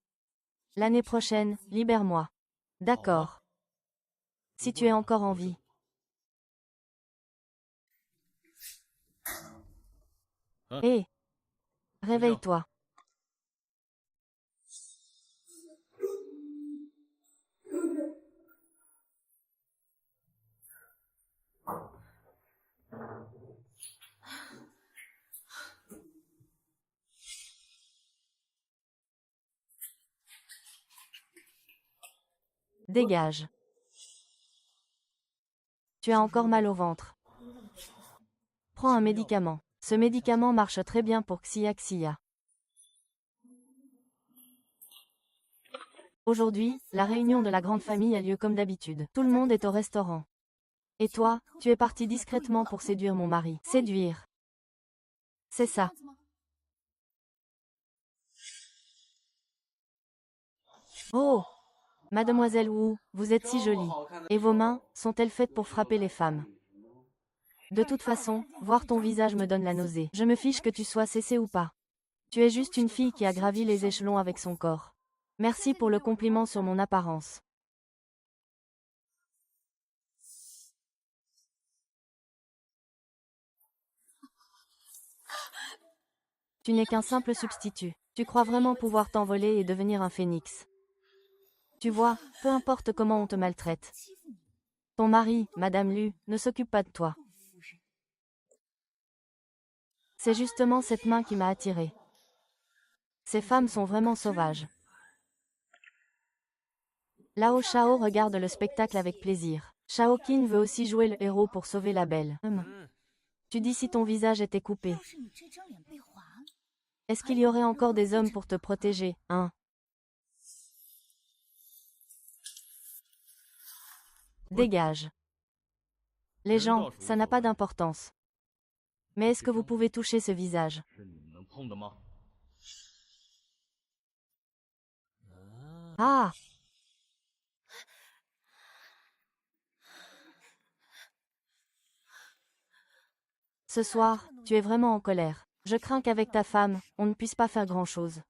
L'année prochaine, libère-moi. D'accord. Si tu es encore en vie. Hé, réveille-toi. Dégage. Tu as encore mal au ventre. Prends un médicament. Ce médicament marche très bien pour Xia. Aujourd'hui, la réunion de la grande famille a lieu comme d'habitude. Tout le monde est au restaurant. Et toi, tu es parti discrètement pour séduire mon mari. Séduire. C'est ça. Oh, mademoiselle Wu, vous êtes si jolie. Et vos mains, sont-elles faites pour frapper les femmes? De toute façon, voir ton visage me donne la nausée. Je me fiche que tu sois cessée ou pas. Tu es juste une fille qui a gravi les échelons avec son corps. Merci pour le compliment sur mon apparence. Tu n'es qu'un simple substitut. Tu crois vraiment pouvoir t'envoler et devenir un phénix. Tu vois, peu importe comment on te maltraite. Ton mari, Madame Lu, ne s'occupe pas de toi. C'est justement cette main qui m'a attirée. Ces femmes sont vraiment sauvages. Lao Shao regarde le spectacle avec plaisir. Shao Qin veut aussi jouer le héros pour sauver la belle. Tu dis si ton visage était coupé. Est-ce qu'il y aurait encore des hommes pour te protéger, hein? Dégage. Les gens, ça n'a pas d'importance. Mais est-ce que vous pouvez toucher ce visage? Ah! Ce soir, tu es vraiment en colère. Je crains qu'avec ta femme, on ne puisse pas faire grand-chose.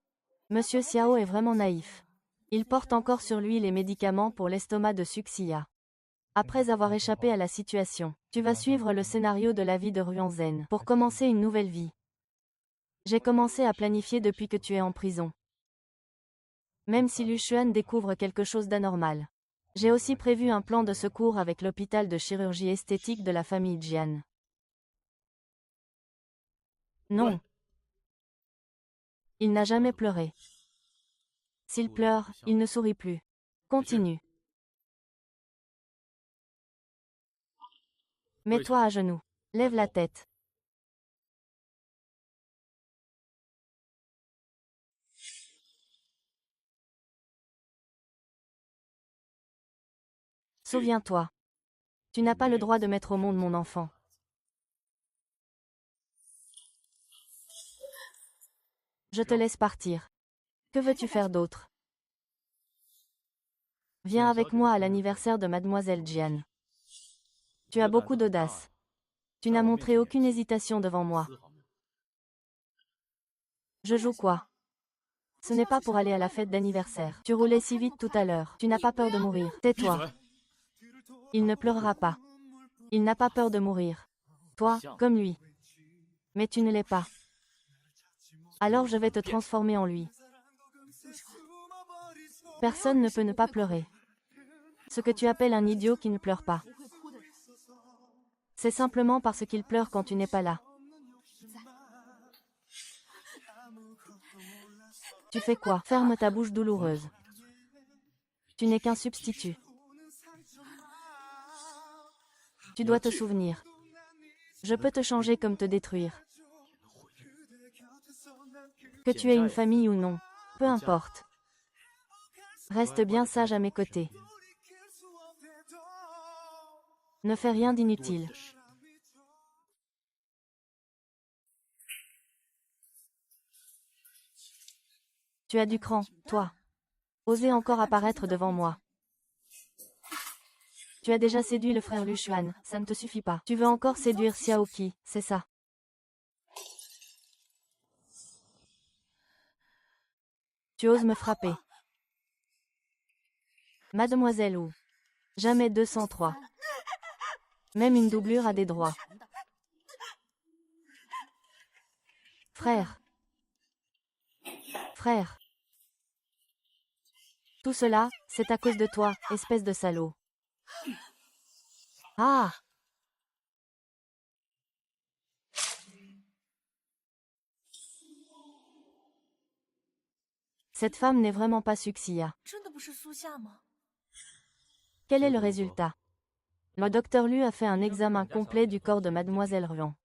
Monsieur Xiao est vraiment naïf. Il porte encore sur lui les médicaments pour l'estomac de Suxia. Après avoir échappé à la situation, tu vas suivre le scénario de la vie de Ruanzhen pour commencer une nouvelle vie. J'ai commencé à planifier depuis que tu es en prison. Même si Lu Xuan découvre quelque chose d'anormal. J'ai aussi prévu un plan de secours avec l'hôpital de chirurgie esthétique de la famille Jian. Non. Il n'a jamais pleuré. S'il pleure, il ne sourit plus. Continue. Mets-toi à genoux. Lève la tête. Souviens-toi. Tu n'as pas le droit de mettre au monde mon enfant. Je te laisse partir. Que veux-tu faire d'autre? Viens avec moi à l'anniversaire de Mademoiselle Jian. Tu as beaucoup d'audace. Tu n'as montré aucune hésitation devant moi. Je joue quoi? Ce n'est pas pour aller à la fête d'anniversaire. Tu roulais si vite tout à l'heure. Tu n'as pas peur de mourir. Tais-toi. Il ne pleurera pas. Il n'a pas peur de mourir. Toi, comme lui. Mais tu ne l'es pas. Alors je vais te transformer en lui. Personne ne peut ne pas pleurer. Ce que tu appelles un idiot qui ne pleure pas. C'est simplement parce qu'il pleure quand tu n'es pas là. Tu fais quoi? Ferme ta bouche douloureuse. Tu n'es qu'un substitut. Tu dois te souvenir. Je peux te changer comme te détruire. Que tu aies une famille ou non, peu importe. Reste bien sage à mes côtés. Ne fais rien d'inutile. Tu as du cran, toi. Oser encore apparaître devant moi. Tu as déjà séduit le frère Lu Xuan, ça ne te suffit pas. Tu veux encore séduire Xiao Qi, c'est ça. Tu oses me frapper. Mademoiselle Wu. Jamais 203. Même une doublure a des droits. Frère. Frère. Tout cela, c'est à cause de toi, espèce de salaud. Ah! Cette femme n'est vraiment pas Suxia. Quel est le résultat? Le docteur Lu a fait un examen complet du corps de mademoiselle Ruan.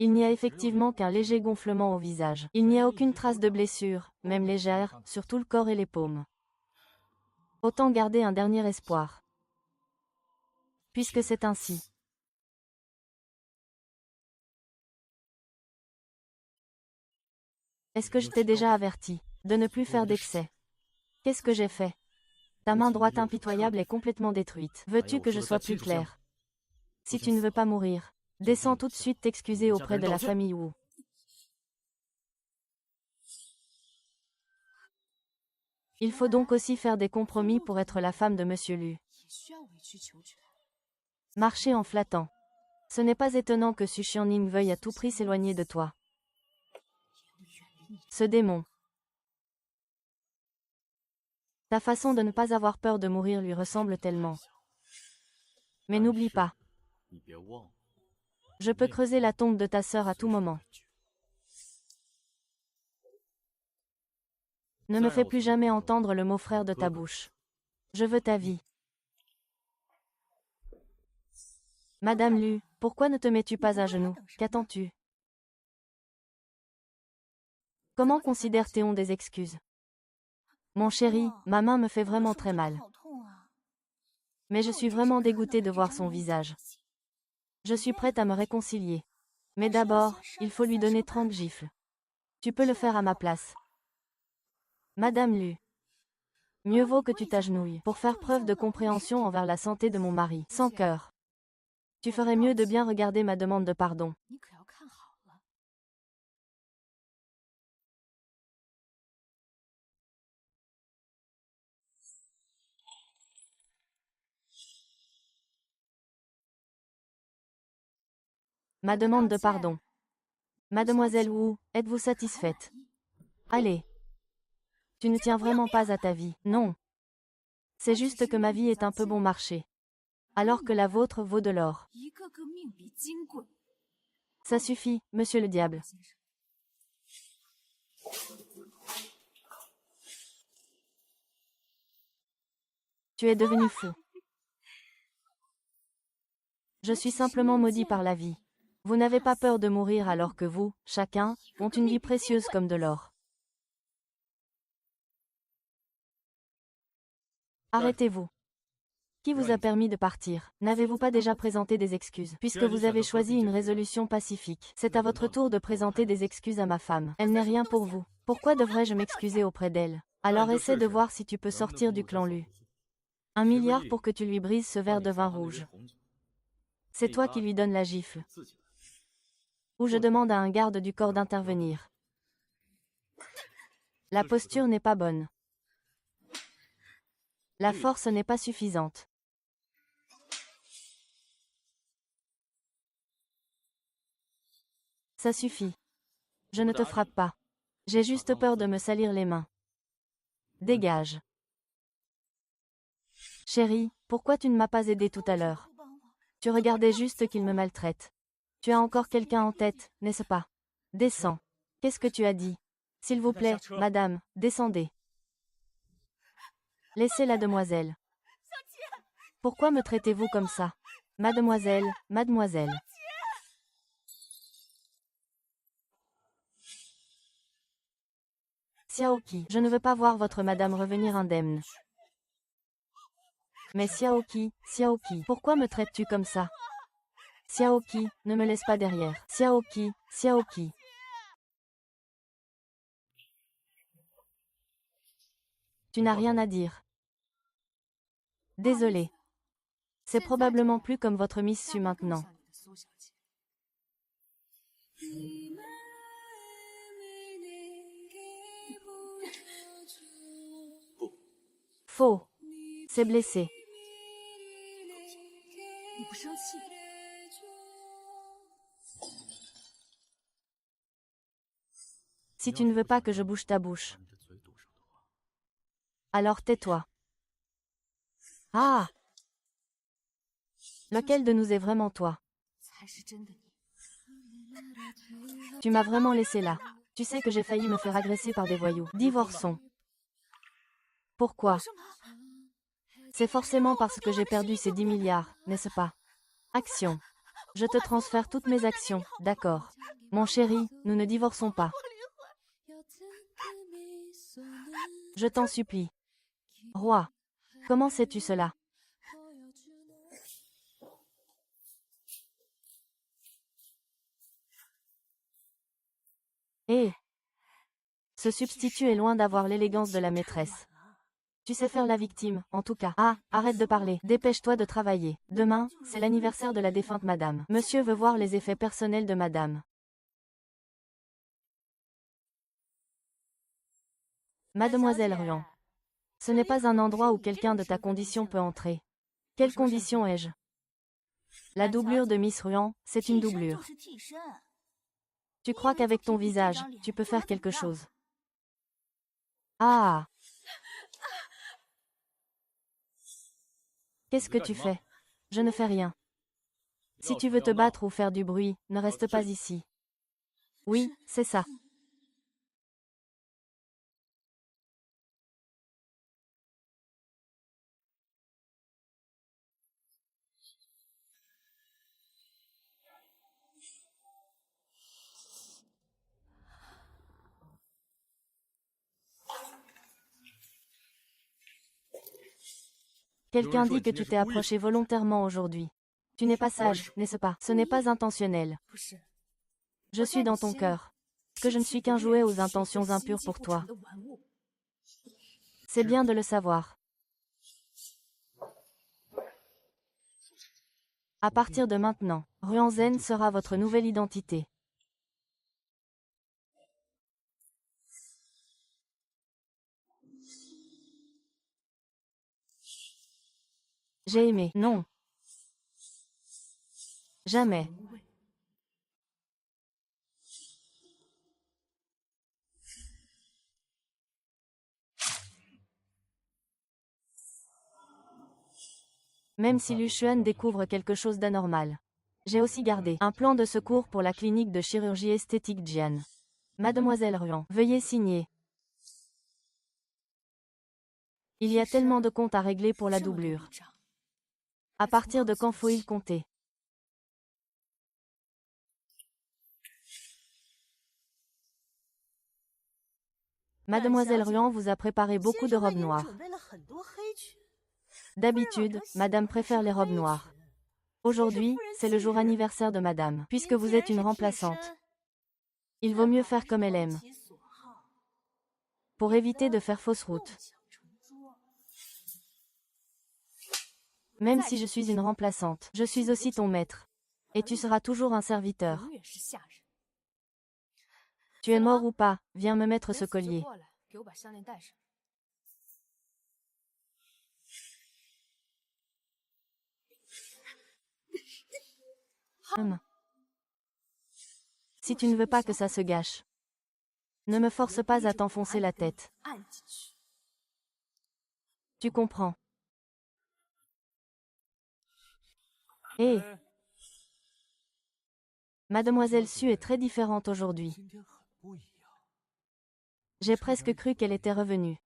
Il n'y a effectivement qu'un léger gonflement au visage. Il n'y a aucune trace de blessure, même légère, sur tout le corps et les paumes. Autant garder un dernier espoir. Puisque c'est ainsi. Est-ce que je t'ai déjà averti de ne plus faire d'excès? Qu'est-ce que j'ai fait? Ta main droite impitoyable est complètement détruite. Veux-tu que je sois plus clair? Si tu ne veux pas mourir, descends tout de suite t'excuser auprès de la famille Wu. Il faut donc aussi faire des compromis pour être la femme de Monsieur Lu. Marcher en flattant. Ce n'est pas étonnant que Su Xianning veuille à tout prix s'éloigner de toi. Ce démon. Ta façon de ne pas avoir peur de mourir lui ressemble tellement. Mais n'oublie pas. Je peux creuser la tombe de ta sœur à tout moment. Ne me fais plus jamais entendre le mot frère de ta bouche. Je veux ta vie. Madame Lu, pourquoi ne te mets-tu pas à genoux? Qu'attends-tu? Comment considère Théon des excuses? Mon chéri, ma main me fait vraiment très mal. Mais je suis vraiment dégoûtée de voir son visage. Je suis prête à me réconcilier. Mais d'abord, il faut lui donner 30 gifles. Tu peux le faire à ma place. Madame Lu. Mieux vaut que tu t'agenouilles pour faire preuve de compréhension envers la santé de mon mari. Sans cœur. Tu ferais mieux de bien regarder ma demande de pardon. Ma demande de pardon. Mademoiselle Wu, êtes-vous satisfaite? Allez. Tu ne tiens vraiment pas à ta vie, non. C'est juste que ma vie est un peu bon marché. Alors que la vôtre vaut de l'or. Ça suffit, monsieur le diable. Tu es devenu fou. Je suis simplement maudit par la vie. Vous n'avez pas peur de mourir alors que vous, chacun, ont une vie précieuse comme de l'or. Arrêtez-vous. Qui vous a permis de partir? N'avez-vous pas déjà présenté des excuses? Puisque vous avez choisi une résolution pacifique, c'est à votre tour de présenter des excuses à ma femme. Elle n'est rien pour vous. Pourquoi devrais-je m'excuser auprès d'elle? Alors essaie de voir si tu peux sortir du clan Lu. 1 milliard pour que tu lui brises ce verre de vin rouge. C'est toi qui lui donnes la gifle. Ou je demande à un garde du corps d'intervenir. La posture n'est pas bonne. La force n'est pas suffisante. Ça suffit. Je ne te frappe pas. J'ai juste peur de me salir les mains. Dégage. Chérie, pourquoi tu ne m'as pas aidé tout à l'heure? Tu regardais juste qu'il me maltraite. Tu as encore quelqu'un en tête, n'est-ce pas? Descends. Qu'est-ce que tu as dit? S'il vous plaît, madame, descendez. Laissez la demoiselle. Pourquoi me traitez-vous comme ça? Mademoiselle, mademoiselle. Xiaoqi, je ne veux pas voir votre madame revenir indemne. Mais Xiaoqi, pourquoi me traites-tu comme ça? Xiaoqi, ne me laisse pas derrière. Xiaoqi. Tu n'as rien à dire. Désolé. C'est probablement plus comme votre Miss Su maintenant. Faux. C'est blessé. Si tu ne veux pas que je bouge ta bouche, alors tais-toi. Ah! Lequel de nous est vraiment toi? Tu m'as vraiment laissé là. Tu sais que j'ai failli me faire agresser par des voyous. Divorçons. Pourquoi? C'est forcément parce que j'ai perdu ces 10 milliards, n'est-ce pas? Action. Je te transfère toutes mes actions, d'accord. Mon chéri, nous ne divorçons pas. Je t'en supplie. Roi. Comment sais-tu cela? Eh. Ce substitut est loin d'avoir l'élégance de la maîtresse. Tu sais faire la victime, en tout cas. Ah, arrête de parler. Dépêche-toi de travailler. Demain, c'est l'anniversaire de la défunte madame. Monsieur veut voir les effets personnels de madame. Mademoiselle Ruan. Ce n'est pas un endroit où quelqu'un de ta condition peut entrer. Quelle condition ai-je? La doublure de Miss Ruan, c'est une doublure. Tu crois qu'avec ton visage, tu peux faire quelque chose? Ah! Qu'est-ce que tu fais? Je ne fais rien. Si tu veux te battre ou faire du bruit, ne reste pas ici. Oui, c'est ça. Quelqu'un dit que tu t'es approché volontairement aujourd'hui. Tu n'es pas sage, n'est-ce pas? Ce n'est pas intentionnel. Je suis dans ton cœur. Que je ne suis qu'un jouet aux intentions impures pour toi. C'est bien de le savoir. À partir de maintenant, Ruan Zen sera votre nouvelle identité. J'ai aimé. Non. Jamais. Même si Lu Xuan découvre quelque chose d'anormal. J'ai aussi gardé un plan de secours pour la clinique de chirurgie esthétique Jian. Mademoiselle Ruan, veuillez signer. Il y a tellement de comptes à régler pour la doublure. À partir de quand faut-il compter? Mademoiselle Ruan vous a préparé beaucoup de robes noires. D'habitude, Madame préfère les robes noires. Aujourd'hui, c'est le jour anniversaire de Madame. Puisque vous êtes une remplaçante, il vaut mieux faire comme elle aime. Pour éviter de faire fausse route. Même si je suis une remplaçante, je suis aussi ton maître. Et tu seras toujours un serviteur. Tu es mort ou pas, viens me mettre ce collier. Si tu ne veux pas que ça se gâche, ne me force pas à t'enfoncer la tête. Tu comprends. Hé. Mademoiselle Su est très différente aujourd'hui. J'ai presque cru qu'elle était revenue.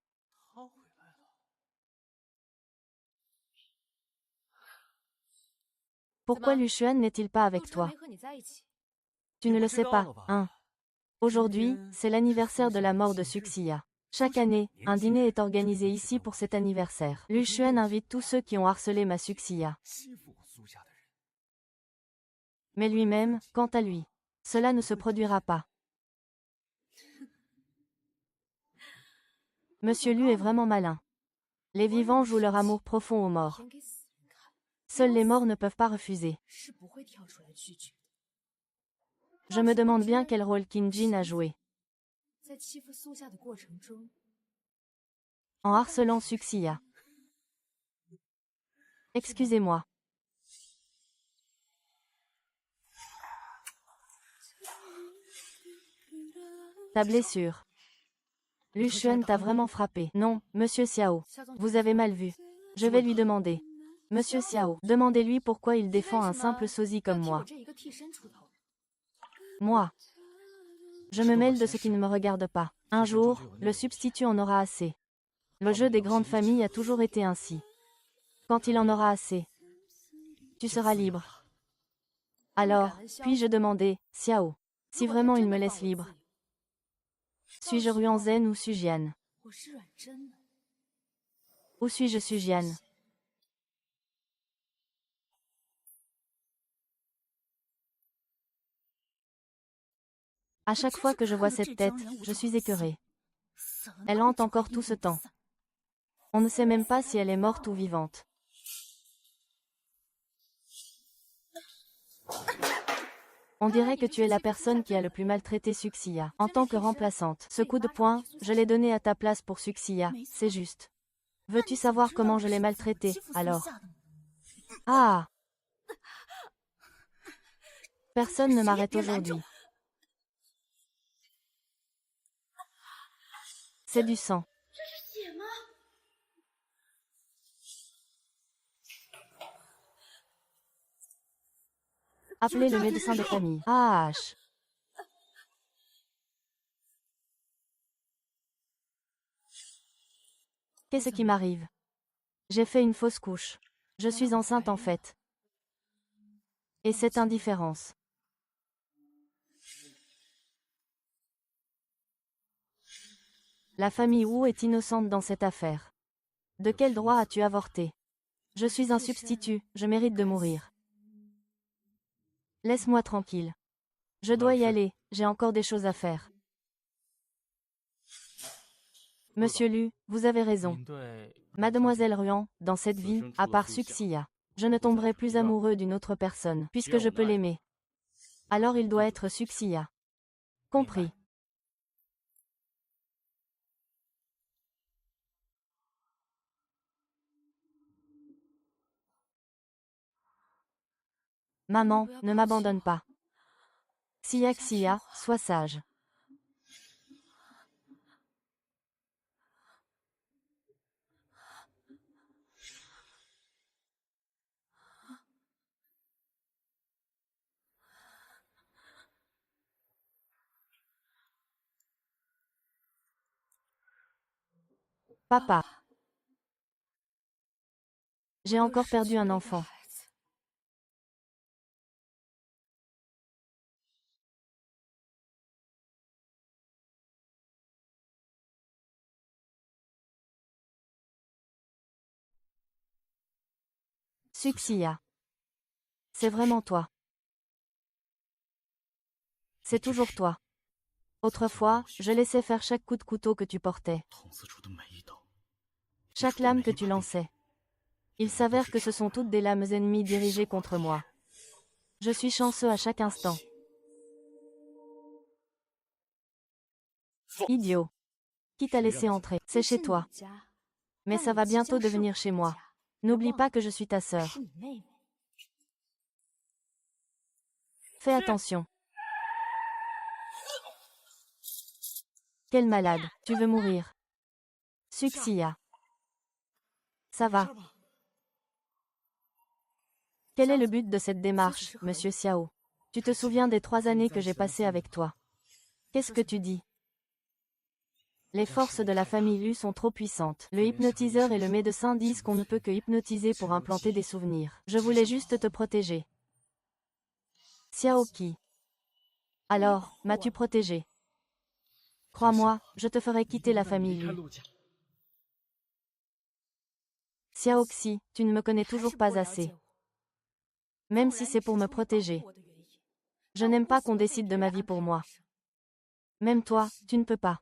Pourquoi Lu Xuan n'est-il pas avec toi? Tu ne le sais pas, hein? Aujourd'hui, c'est l'anniversaire de la mort de Suxia. Chaque année, un dîner est organisé ici pour cet anniversaire. Lu Xuan invite tous ceux qui ont harcelé ma Suxia. Mais lui-même, quant à lui, cela ne se produira pas. Monsieur Lu est vraiment malin. Les vivants jouent leur amour profond aux morts. Seuls les morts ne peuvent pas refuser. Je me demande bien quel rôle Qin Jin a joué. En harcelant Suxia. Excusez-moi. Ta blessure. Lu Xuan t'a vraiment frappé. Non, Monsieur Xiao. Vous avez mal vu. Je vais lui demander. Monsieur Xiao, demandez-lui pourquoi il défend un simple sosie comme moi. Moi. Je me mêle de ce qui ne me regarde pas. Un jour, le substitut en aura assez. Le jeu des grandes familles a toujours été ainsi. Quand il en aura assez, tu seras libre. Alors, puis-je demander, Xiao, si vraiment il me laisse libre, suis-je Ruan Zhen ou Sujian? Ou suis-je Sujian? À chaque fois que je vois cette tête, je suis écœurée. Elle hante encore tout ce temps. On ne sait même pas si elle est morte ou vivante. On dirait que tu es la personne qui a le plus maltraité Suxiya. En tant que remplaçante, ce coup de poing, je l'ai donné à ta place pour Suxiya, c'est juste. Veux-tu savoir comment je l'ai maltraité, alors? Ah! Personne ne m'arrête aujourd'hui. C'est du sang. Appelez le médecin de famille. Ah! Qu'est-ce qui m'arrive? J'ai fait une fausse couche. Je suis enceinte en fait. Et cette indifférence. La famille Wu est innocente dans cette affaire. De quel droit as-tu avorté? Je suis un substitut, je mérite de mourir. Laisse-moi tranquille. Je dois y aller, j'ai encore des choses à faire. Monsieur Lu, vous avez raison. Mademoiselle Ruan, dans cette vie, à part Suxiya, je ne tomberai plus amoureux d'une autre personne, puisque je peux l'aimer. Alors il doit être Suxiya. Compris. Maman, ne m'abandonne pas. Xia, sois sage. Papa. J'ai encore perdu un enfant. Suxiya. C'est vraiment toi. C'est toujours toi. Autrefois, je laissais faire chaque coup de couteau que tu portais. Chaque lame que tu lançais. Il s'avère que ce sont toutes des lames ennemies dirigées contre moi. Je suis chanceux à chaque instant. Idiot. Qui t'a laissé entrer? C'est chez toi. Mais ça va bientôt devenir chez moi. N'oublie pas que je suis ta sœur. Fais attention. Quel malade, tu veux mourir. Suxiya. Ça va. Quel est le but de cette démarche, monsieur Xiao? Tu te souviens des 3 années que j'ai passées avec toi? Qu'est-ce que tu dis? Les forces de la famille Lu sont trop puissantes. Le hypnotiseur et le médecin disent qu'on ne peut que hypnotiser pour implanter des souvenirs. Je voulais juste te protéger. Xiao Qi. Alors, m'as-tu protégé? Crois-moi, je te ferai quitter la famille Lu. Xiao Xi, tu ne me connais toujours pas assez. Même si c'est pour me protéger. Je n'aime pas qu'on décide de ma vie pour moi. Même toi, tu ne peux pas.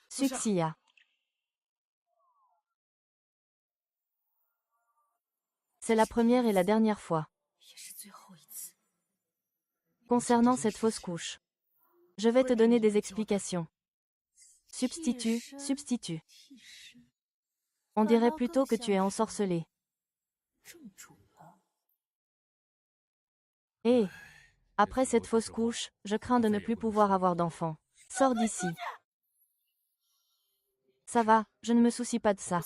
Suxiya. C'est la première et la dernière fois. Concernant cette fausse couche, je vais te donner des explications. Substitut. On dirait plutôt que tu es ensorcelé. Et, après cette fausse couche, je crains de ne plus pouvoir avoir d'enfant. Sors d'ici. Ça va, je ne me soucie pas de ça.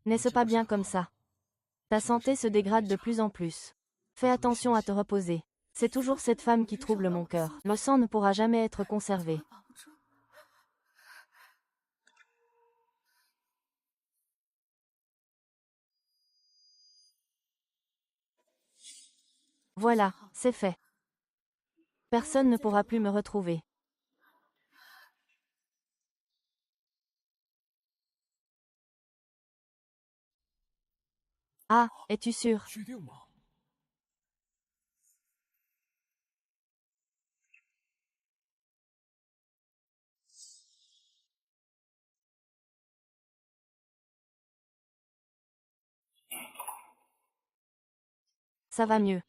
N'est-ce pas bien comme ça? Ta santé se dégrade de plus en plus. Fais attention à te reposer. C'est toujours cette femme qui trouble mon cœur. Le sang ne pourra jamais être conservé. Voilà, c'est fait. Personne ne pourra plus me retrouver. Ah, es-tu sûr? Ça va mieux.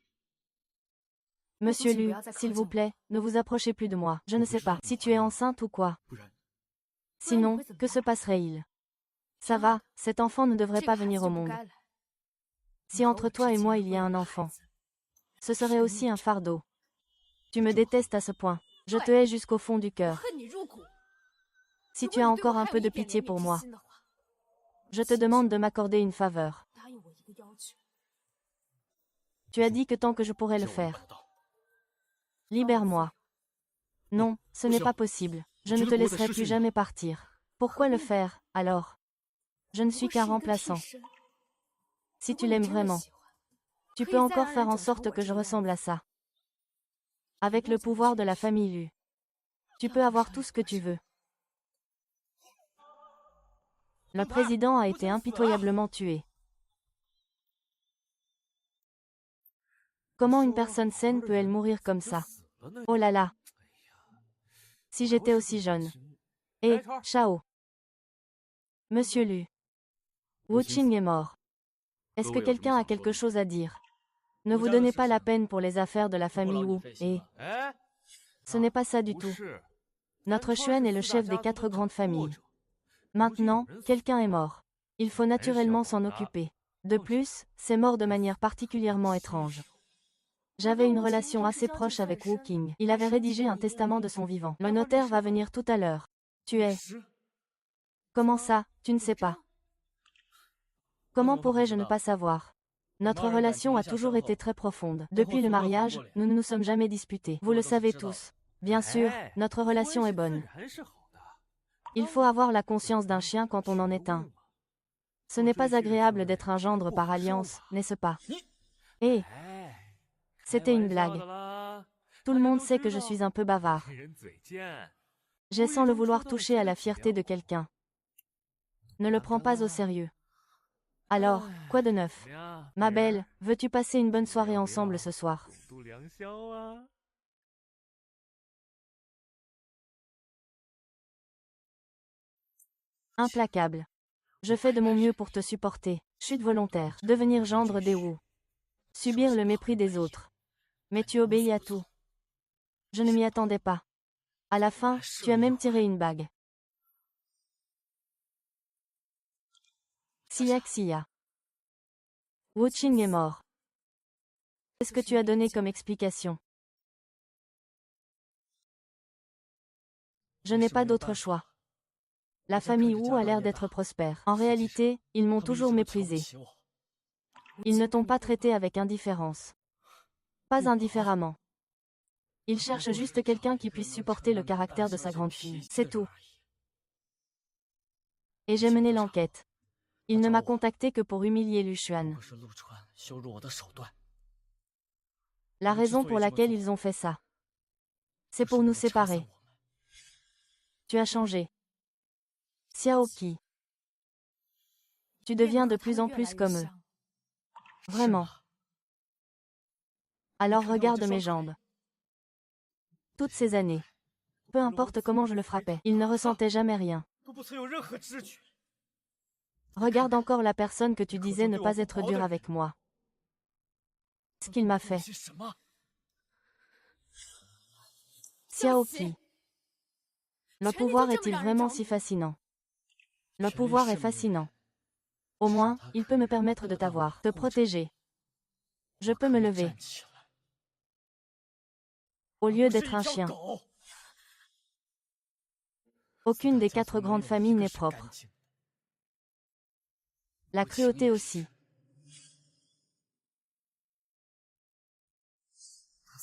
Monsieur Lu, s'il vous plaît, ne vous approchez plus de moi. Je ne sais pas si tu es enceinte ou quoi. Sinon, que se passerait-il? Ça va, cet enfant ne devrait pas venir au monde. Si entre toi et moi il y a un enfant, ce serait aussi un fardeau. Tu me détestes à ce point. Je te hais jusqu'au fond du cœur. Si tu as encore un peu de pitié pour moi, je te demande de m'accorder une faveur. Tu as dit que tant que je pourrais le faire. Libère-moi. Non, ce n'est pas possible. Je ne te laisserai plus jamais partir. Pourquoi le faire, alors? Je ne suis qu'un remplaçant. Si tu l'aimes vraiment, tu peux encore faire en sorte que je ressemble à ça. Avec le pouvoir de la famille Lu, tu peux avoir tout ce que tu veux. Le président a été impitoyablement tué. Comment une personne saine peut-elle mourir comme ça? Oh là là! Si j'étais aussi jeune. Eh, Chao. Monsieur Lu. Wu Qing est mort. Est-ce que quelqu'un a quelque chose à dire? Ne vous donnez pas la peine pour les affaires de la famille Wu, et... Ce n'est pas ça du tout. Notre Xuan est le chef des 4 grandes familles. Maintenant, quelqu'un est mort. Il faut naturellement s'en occuper. De plus, c'est mort de manière particulièrement étrange. J'avais une relation assez proche avec Wu Qing. Il avait rédigé un testament de son vivant. Le notaire va venir tout à l'heure. Tu es... Comment ça, tu ne sais pas? Comment pourrais-je ne pas savoir? Notre relation a toujours été très profonde. Depuis le mariage, nous ne nous sommes jamais disputés. Vous le savez tous. Bien sûr, notre relation est bonne. Il faut avoir la conscience d'un chien quand on en est un. Ce n'est pas agréable d'être un gendre par alliance, n'est-ce pas? Eh, c'était une blague. Tout le monde sait que je suis un peu bavard. J'ai sans le vouloir touché à la fierté de quelqu'un. Ne le prends pas au sérieux. Alors, quoi de neuf? Ma belle, veux-tu passer une bonne soirée ensemble ce soir? Implacable. Je fais de mon mieux pour te supporter. Chute volontaire. Devenir gendre des Wu. Subir le mépris des autres. Mais tu obéis à tout. Je ne m'y attendais pas. À la fin, tu as même tiré une bague. Xia. Wu Qing est mort. Qu'est-ce que tu as donné comme explication? Je n'ai pas d'autre choix. La famille Wu a l'air d'être prospère. En réalité, ils m'ont toujours méprisé. Ils ne t'ont pas traité avec indifférence. Pas indifféremment. Ils cherchent juste quelqu'un qui puisse supporter le caractère de sa grande fille. C'est tout. Et j'ai mené l'enquête. Il ne m'a contacté que pour humilier Lu Xuan. La raison pour laquelle ils ont fait ça, c'est pour nous séparer. Tu as changé. Xiao Qi. Tu deviens de plus en plus comme eux. Vraiment. Alors regarde mes jambes. Toutes ces années. Peu importe comment je le frappais, il ne ressentait jamais rien. Regarde encore la personne que tu disais ne pas être dure avec moi. Ce qu'il m'a fait. Xiao Qi. Le pouvoir est-il vraiment si fascinant? Le pouvoir est fascinant. Au moins, il peut me permettre de t'avoir, te protéger. Je peux me lever. Au lieu d'être un chien. Aucune des 4 grandes familles n'est propre. La cruauté aussi.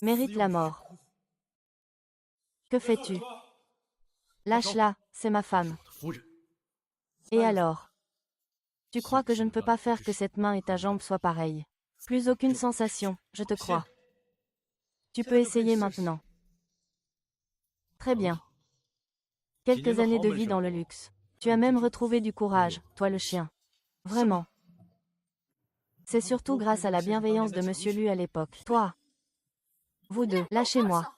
Mérite la mort. Que fais-tu? Lâche-la, c'est ma femme. Et alors? Tu crois que je ne peux pas faire que cette main et ta jambe soient pareilles? Plus aucune sensation, je te crois. Tu peux essayer maintenant. Très bien. Quelques années de vie dans le luxe. Tu as même retrouvé du courage, toi le chien. Vraiment. C'est surtout grâce à la bienveillance de Monsieur Lu à l'époque. Toi. Vous deux, lâchez-moi.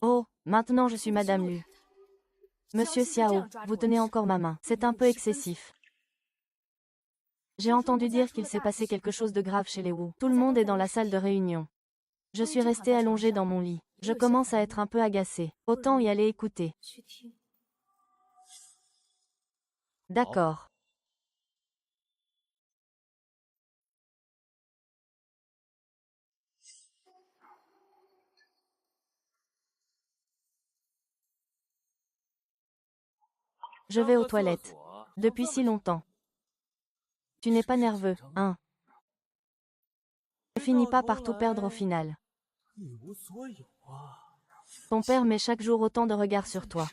Oh, maintenant je suis Madame Lu. Monsieur Xiao, vous tenez encore ma main. C'est un peu excessif. J'ai entendu dire qu'il s'est passé quelque chose de grave chez les Wu. Tout le monde est dans la salle de réunion. Je suis restée allongée dans mon lit. Je commence à être un peu agacée. Autant y aller écouter. D'accord. Je vais aux toilettes. Depuis si longtemps. Tu n'es pas nerveux, hein? Ne finis pas par tout perdre au final. Ton père met chaque jour autant de regards sur toi.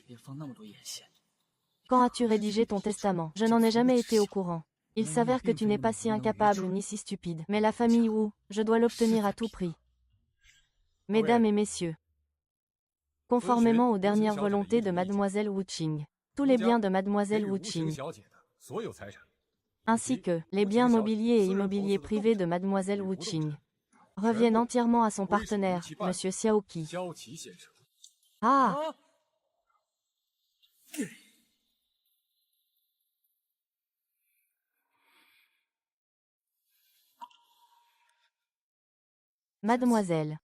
Quand as-tu rédigé ton testament? Je n'en ai jamais été au courant. Il s'avère que tu n'es pas si incapable ni si stupide. Mais la famille Wu, je dois l'obtenir à tout prix. Mesdames et messieurs, conformément aux dernières volontés de Mademoiselle Wu Qing, tous les biens de Mademoiselle Wu Qing, ainsi que les biens mobiliers et immobiliers privés de Mademoiselle Wu Qing, reviennent entièrement à son partenaire, Monsieur Xiaoqi. Ah! Mademoiselle.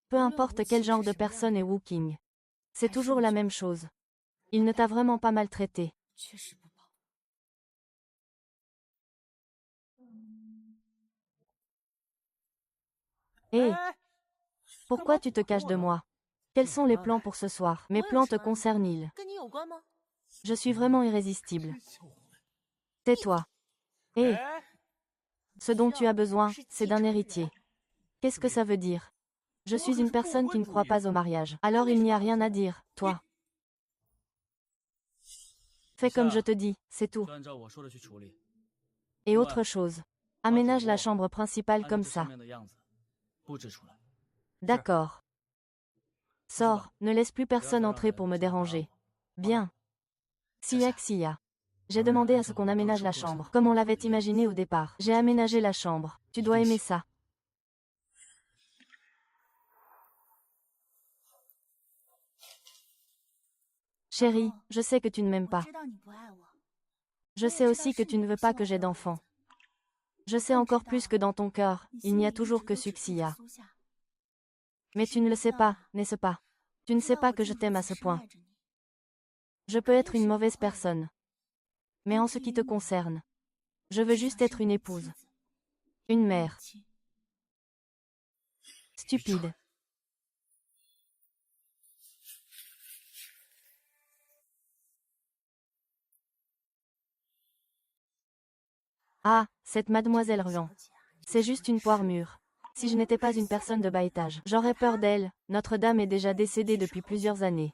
Peu importe quel genre de personne est Wu Qing. C'est toujours la même chose. Il ne t'a vraiment pas maltraité. Hé! Pourquoi tu te caches de moi? Quels sont les plans pour ce soir? Mes plans te concernent-ils? Je suis vraiment irrésistible. Tais-toi. Hé! Ce dont tu as besoin, c'est d'un héritier. Qu'est-ce que ça veut dire? Je suis une personne qui ne croit pas au mariage. Alors il n'y a rien à dire, toi. Fais comme je te dis, c'est tout. Et autre chose. Aménage la chambre principale comme ça. D'accord. Sors, ne laisse plus personne entrer pour me déranger. Bien. Xia. J'ai demandé à ce qu'on aménage la chambre, comme on l'avait imaginé au départ. J'ai aménagé la chambre. Tu dois aimer ça. Chérie, je sais que tu ne m'aimes pas. Je sais aussi que tu ne veux pas que j'aie d'enfant. Je sais encore plus que dans ton cœur, il n'y a toujours que Suxia. Mais tu ne le sais pas, n'est-ce pas? Tu ne sais pas que je t'aime à ce point. Je peux être une mauvaise personne. Mais en ce qui te concerne, je veux juste être une épouse. Une mère. Stupide. Ah, cette mademoiselle Ruan. C'est juste une poire mûre. Si je n'étais pas une personne de bas étage, j'aurais peur d'elle. Notre-Dame est déjà décédée depuis plusieurs années.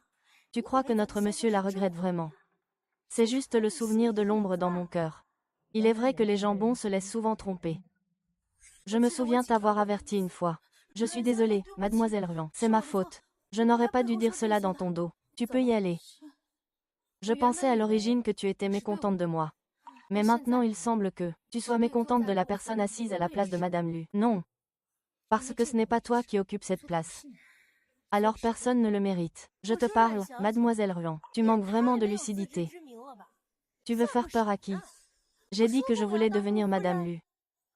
Tu crois que notre monsieur la regrette vraiment? C'est juste le souvenir de l'ombre dans mon cœur. Il est vrai que les gens bons se laissent souvent tromper. Je me souviens t'avoir averti une fois. Je suis désolée, mademoiselle Ruan. C'est ma faute. Je n'aurais pas dû dire cela dans ton dos. Tu peux y aller. Je pensais à l'origine que tu étais mécontente de moi. Mais maintenant il semble que tu sois mécontente de la personne assise à la place de Madame Lu. Non. Parce que ce n'est pas toi qui occupe cette place. Alors personne ne le mérite. Je te parle, mademoiselle Ruan. Tu manques vraiment de lucidité. Tu veux faire peur à qui? J'ai dit que je voulais devenir Madame Lu.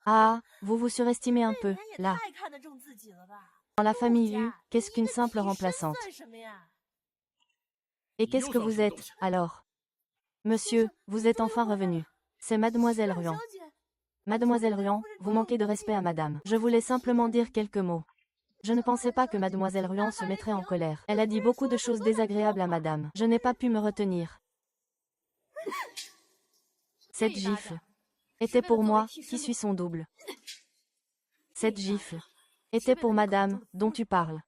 Ah, vous vous surestimez un peu, là. Dans la famille Lu, qu'est-ce qu'une simple remplaçante? Et qu'est-ce que vous êtes, alors? Monsieur, vous êtes enfin revenu. C'est mademoiselle Ruan. Mademoiselle Ruan, vous manquez de respect à madame. Je voulais simplement dire quelques mots. Je ne pensais pas que mademoiselle Ruan se mettrait en colère. Elle a dit beaucoup de choses désagréables à madame. Je n'ai pas pu me retenir. Cette gifle était pour moi, qui suis son double. Cette gifle était pour madame, dont tu parles.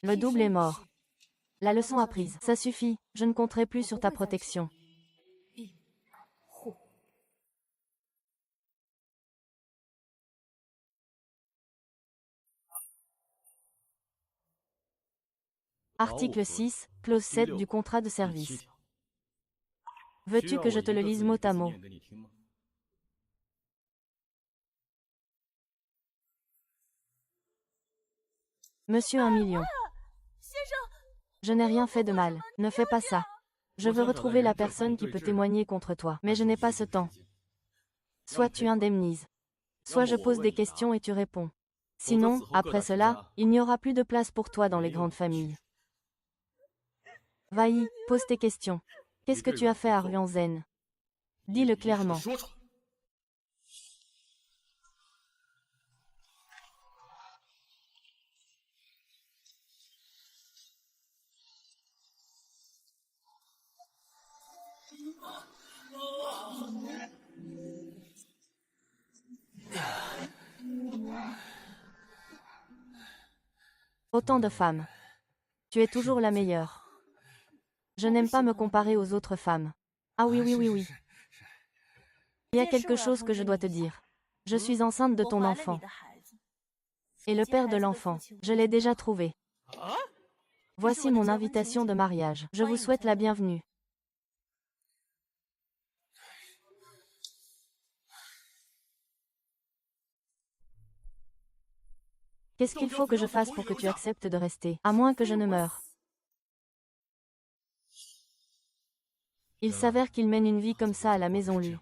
Le double est mort. La leçon apprise. Ça suffit, je ne compterai plus sur ta protection. Article 6, clause 7 du contrat de service. Veux-tu que je te le lise mot à mot? Monsieur 1 million. Je n'ai rien fait de mal. Ne fais pas ça. Je veux retrouver la personne qui peut témoigner contre toi. Mais je n'ai pas ce temps. Soit tu indemnises. Soit je pose des questions et tu réponds. Sinon, après cela, il n'y aura plus de place pour toi dans les grandes familles. Vas-y, pose tes questions. Qu'est-ce que tu as fait à Ruanzen? Dis-le clairement. Autant de femmes. Tu es toujours la meilleure. Je n'aime pas me comparer aux autres femmes. Ah oui, oui, oui, oui. Il y a quelque chose que je dois te dire. Je suis enceinte de ton enfant. Et le père de l'enfant, je l'ai déjà trouvé. Voici mon invitation de mariage. Je vous souhaite la bienvenue. Qu'est-ce qu'il faut que je fasse pour que tu acceptes de rester, à moins que je ne meure? Il s'avère qu'il mène une vie comme ça à la maison Lu.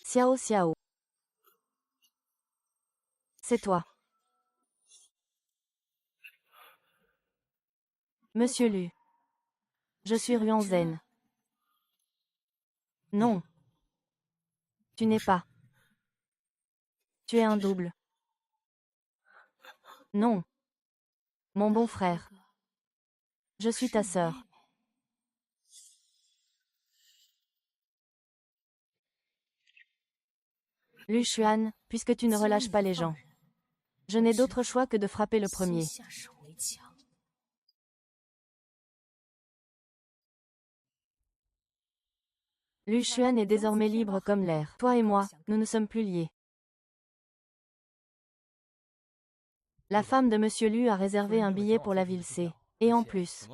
Xiao Xiao. C'est toi. Monsieur Lu. Je suis Ruanzen. Non. Tu n'es pas. Tu es un double. Non. Mon bon frère. Je suis ta sœur. Lu Xuan, puisque tu ne relâches pas les gens. Je n'ai d'autre choix que de frapper le premier. Lu Xuan est désormais libre comme l'air. Toi et moi, nous ne sommes plus liés. La femme de Monsieur Lu a réservé un billet pour la ville C. Et en plus,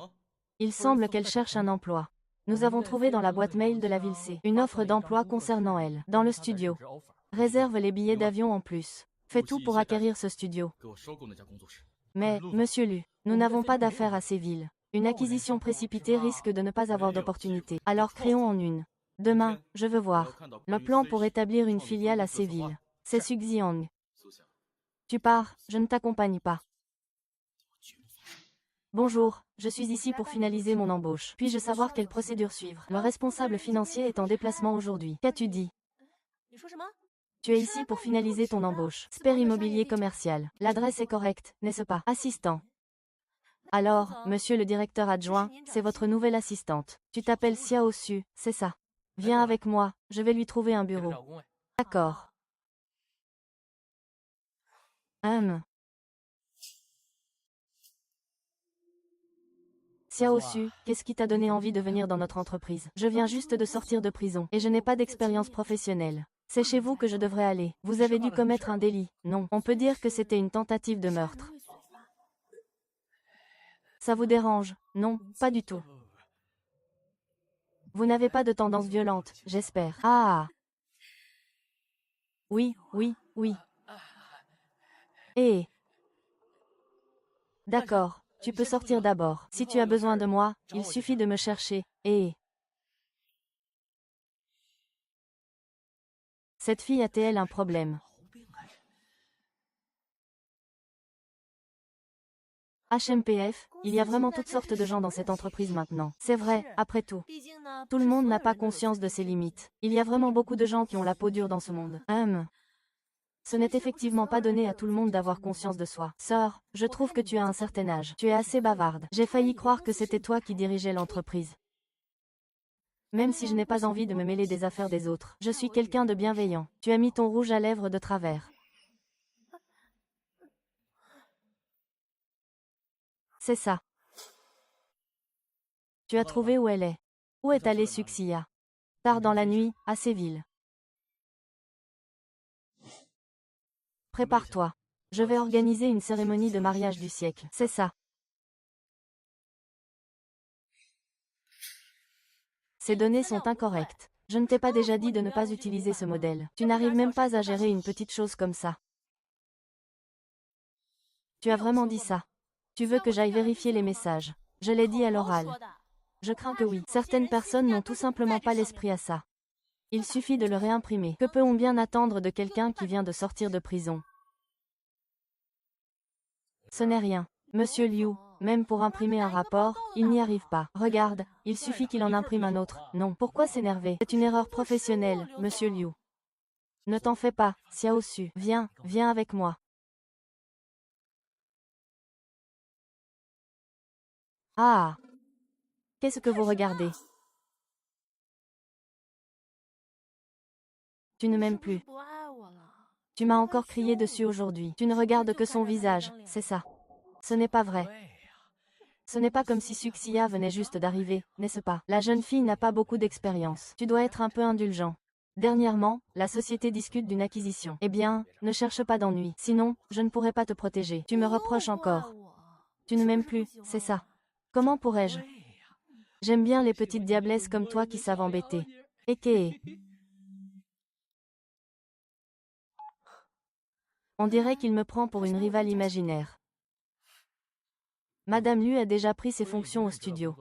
il semble qu'elle cherche un emploi. Nous avons trouvé dans la boîte mail de la ville C une offre d'emploi concernant elle, dans le studio. Réserve les billets d'avion en plus. Fais tout pour acquérir ce studio. Mais, Monsieur Lu, nous n'avons pas d'affaires à ces villes. Une acquisition précipitée risque de ne pas avoir d'opportunité. Alors créons en une. Demain, je veux voir le plan pour établir une filiale à Séville. C'est Suxiang. Tu pars, je ne t'accompagne pas. Bonjour, je suis ici pour finaliser mon embauche. Puis-je savoir quelle procédure suivre? Le responsable financier est en déplacement aujourd'hui. Qu'as-tu dit? Tu es ici pour finaliser ton embauche. Sper Immobilier Commercial. L'adresse est correcte, n'est-ce pas? Assistant. Alors, monsieur le directeur adjoint, c'est votre nouvelle assistante. Tu t'appelles Xiao Su, c'est ça? Viens avec moi, je vais lui trouver un bureau. D'accord. Xiao Su, qu'est-ce qui t'a donné envie de venir dans notre entreprise? Je viens juste de sortir de prison, et je n'ai pas d'expérience professionnelle. C'est chez vous que je devrais aller. Vous avez dû commettre un délit. Non, on peut dire que c'était une tentative de meurtre. Ça vous dérange? Non, pas du tout. Vous n'avez pas de tendance violente, j'espère. Ah! Oui, oui, oui. Eh! D'accord, tu peux sortir d'abord. Si tu as besoin de moi, il suffit de me chercher. Eh! Cette fille a-t-elle un problème? HMPF, il y a vraiment toutes sortes de gens dans cette entreprise maintenant. C'est vrai, après tout. Tout le monde n'a pas conscience de ses limites. Il y a vraiment beaucoup de gens qui ont la peau dure dans ce monde. Ce n'est effectivement pas donné à tout le monde d'avoir conscience de soi. Sœur, je trouve que tu as un certain âge. Tu es assez bavarde. J'ai failli croire que c'était toi qui dirigeais l'entreprise. Même si je n'ai pas envie de me mêler des affaires des autres. Je suis quelqu'un de bienveillant. Tu as mis ton rouge à lèvres de travers. C'est ça. Tu as trouvé où elle est? Où est allée Suxia? Tard dans la nuit, à Séville. Prépare-toi. Je vais organiser une cérémonie de mariage du siècle. C'est ça. Ces données sont incorrectes. Je ne t'ai pas déjà dit de ne pas utiliser ce modèle. Tu n'arrives même pas à gérer une petite chose comme ça. Tu as vraiment dit ça. Tu veux que j'aille vérifier les messages. Je l'ai dit à l'oral. Je crains que oui. Certaines personnes n'ont tout simplement pas l'esprit à ça. Il suffit de le réimprimer. Que peut-on bien attendre de quelqu'un qui vient de sortir de prison? Ce n'est rien. Monsieur Liu, même pour imprimer un rapport, il n'y arrive pas. Regarde, il suffit qu'il en imprime un autre. Non, pourquoi s'énerver? C'est une erreur professionnelle, monsieur Liu. Ne t'en fais pas, Xiao Su. Viens, viens avec moi. Ah! Qu'est-ce que vous regardez? Tu ne m'aimes plus. Tu m'as encore crié dessus aujourd'hui. Tu ne regardes que son visage, c'est ça. Ce n'est pas vrai. Ce n'est pas comme si Suxia venait juste d'arriver, n'est-ce pas? La jeune fille n'a pas beaucoup d'expérience. Tu dois être un peu indulgent. Dernièrement, la société discute d'une acquisition. Eh bien, ne cherche pas d'ennui. Sinon, je ne pourrai pas te protéger. Tu me reproches encore. Tu ne m'aimes plus, c'est ça. Comment pourrais-je? J'aime bien les petites diablesses comme toi qui savent embêter. Eke. On dirait qu'il me prend pour une rivale imaginaire. Madame Lu a déjà pris ses fonctions au studio.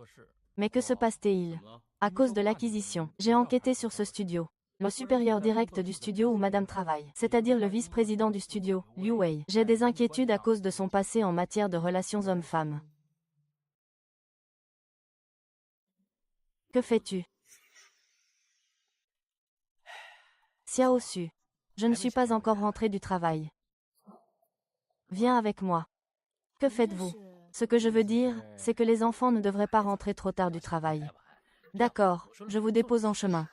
Mais que se passe-t-il? À cause de l'acquisition, j'ai enquêté sur ce studio. Le supérieur direct du studio où Madame travaille, c'est-à-dire le vice-président du studio, Liu Wei. J'ai des inquiétudes à cause de son passé en matière de relations hommes-femmes. Que fais-tu? Xiao Su. Je ne suis pas encore rentrée du travail. Viens avec moi. Que faites-vous? Ce que je veux dire, c'est que les enfants ne devraient pas rentrer trop tard du travail. D'accord, je vous dépose en chemin.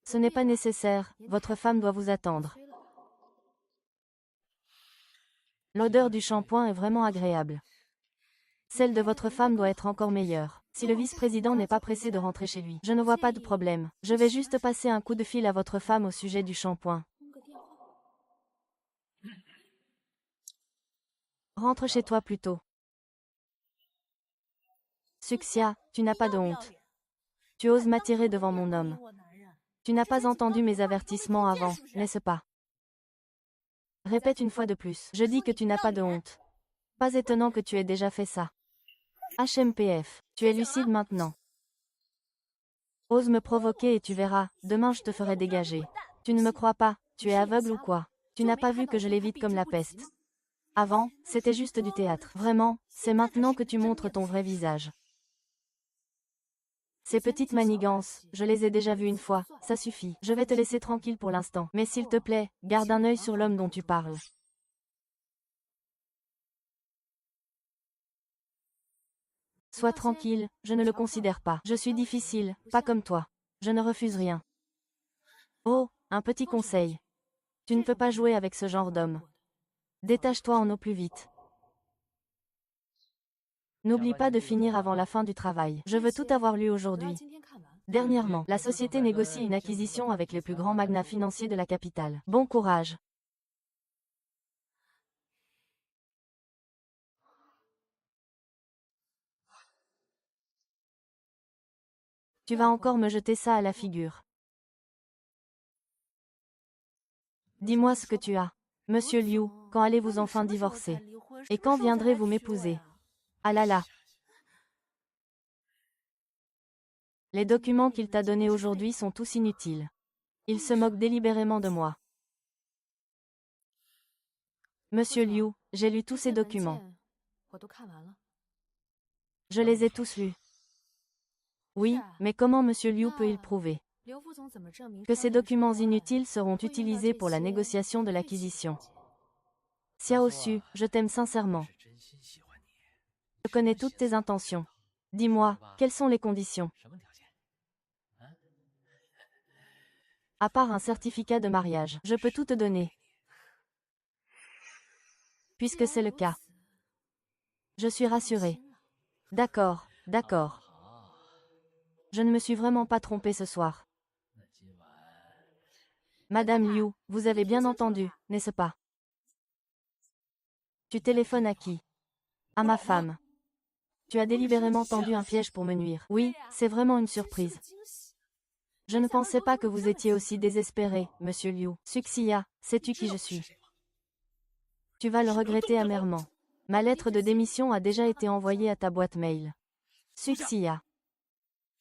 Ce n'est pas nécessaire, votre femme doit vous attendre. L'odeur du shampoing est vraiment agréable. Celle de votre femme doit être encore meilleure. Si le vice-président n'est pas pressé de rentrer chez lui, je ne vois pas de problème. Je vais juste passer un coup de fil à votre femme au sujet du shampoing. Rentre chez toi plus tôt. Suxia, tu n'as pas de honte. Tu oses m'attirer devant mon homme. Tu n'as pas entendu mes avertissements avant, n'est-ce pas? Répète une fois de plus. Je dis que tu n'as pas de honte. Pas étonnant que tu aies déjà fait ça. HMPF, tu es lucide maintenant. Ose me provoquer et tu verras, demain je te ferai dégager. Tu ne me crois pas, tu es aveugle ou quoi? Tu n'as pas vu que je l'évite comme la peste. Avant, c'était juste du théâtre. Vraiment, c'est maintenant que tu montres ton vrai visage. Ces petites manigances, je les ai déjà vues une fois, ça suffit. Je vais te laisser tranquille pour l'instant. Mais s'il te plaît, garde un œil sur l'homme dont tu parles. Sois tranquille, je ne le considère pas. Je suis difficile, pas comme toi. Je ne refuse rien. Oh, un petit conseil. Tu ne peux pas jouer avec ce genre d'homme. Détache-toi en au plus vite. N'oublie pas de finir avant la fin du travail. Je veux tout avoir lu aujourd'hui. Dernièrement, la société négocie une acquisition avec les plus grands magnats financiers de la capitale. Bon courage. Tu vas encore me jeter ça à la figure. Dis-moi ce que tu as. Monsieur Liu, quand allez-vous enfin divorcer? Et quand viendrez-vous m'épouser? Ah là là. Les documents qu'il t'a donnés aujourd'hui sont tous inutiles. Il se moque délibérément de moi. Monsieur Liu, j'ai lu tous ces documents. Je les ai tous lus. Oui, mais comment Monsieur Liu peut-il prouver que ces documents inutiles seront utilisés pour la négociation de l'acquisition? Xiao Su, je t'aime sincèrement. Je connais toutes tes intentions. Dis-moi, quelles sont les conditions? À part un certificat de mariage, je peux tout te donner. Puisque c'est le cas. Je suis rassurée. D'accord, d'accord. Je ne me suis vraiment pas trompée ce soir. Madame Liu, vous avez bien entendu, n'est-ce pas? Tu téléphones à qui? À ma femme. Tu as délibérément tendu un piège pour me nuire. Oui, c'est vraiment une surprise. Je ne pensais pas que vous étiez aussi désespéré, monsieur Liu. Suxiya, sais-tu qui je suis? Tu vas le regretter amèrement. Ma lettre de démission a déjà été envoyée à ta boîte mail. Suxiya.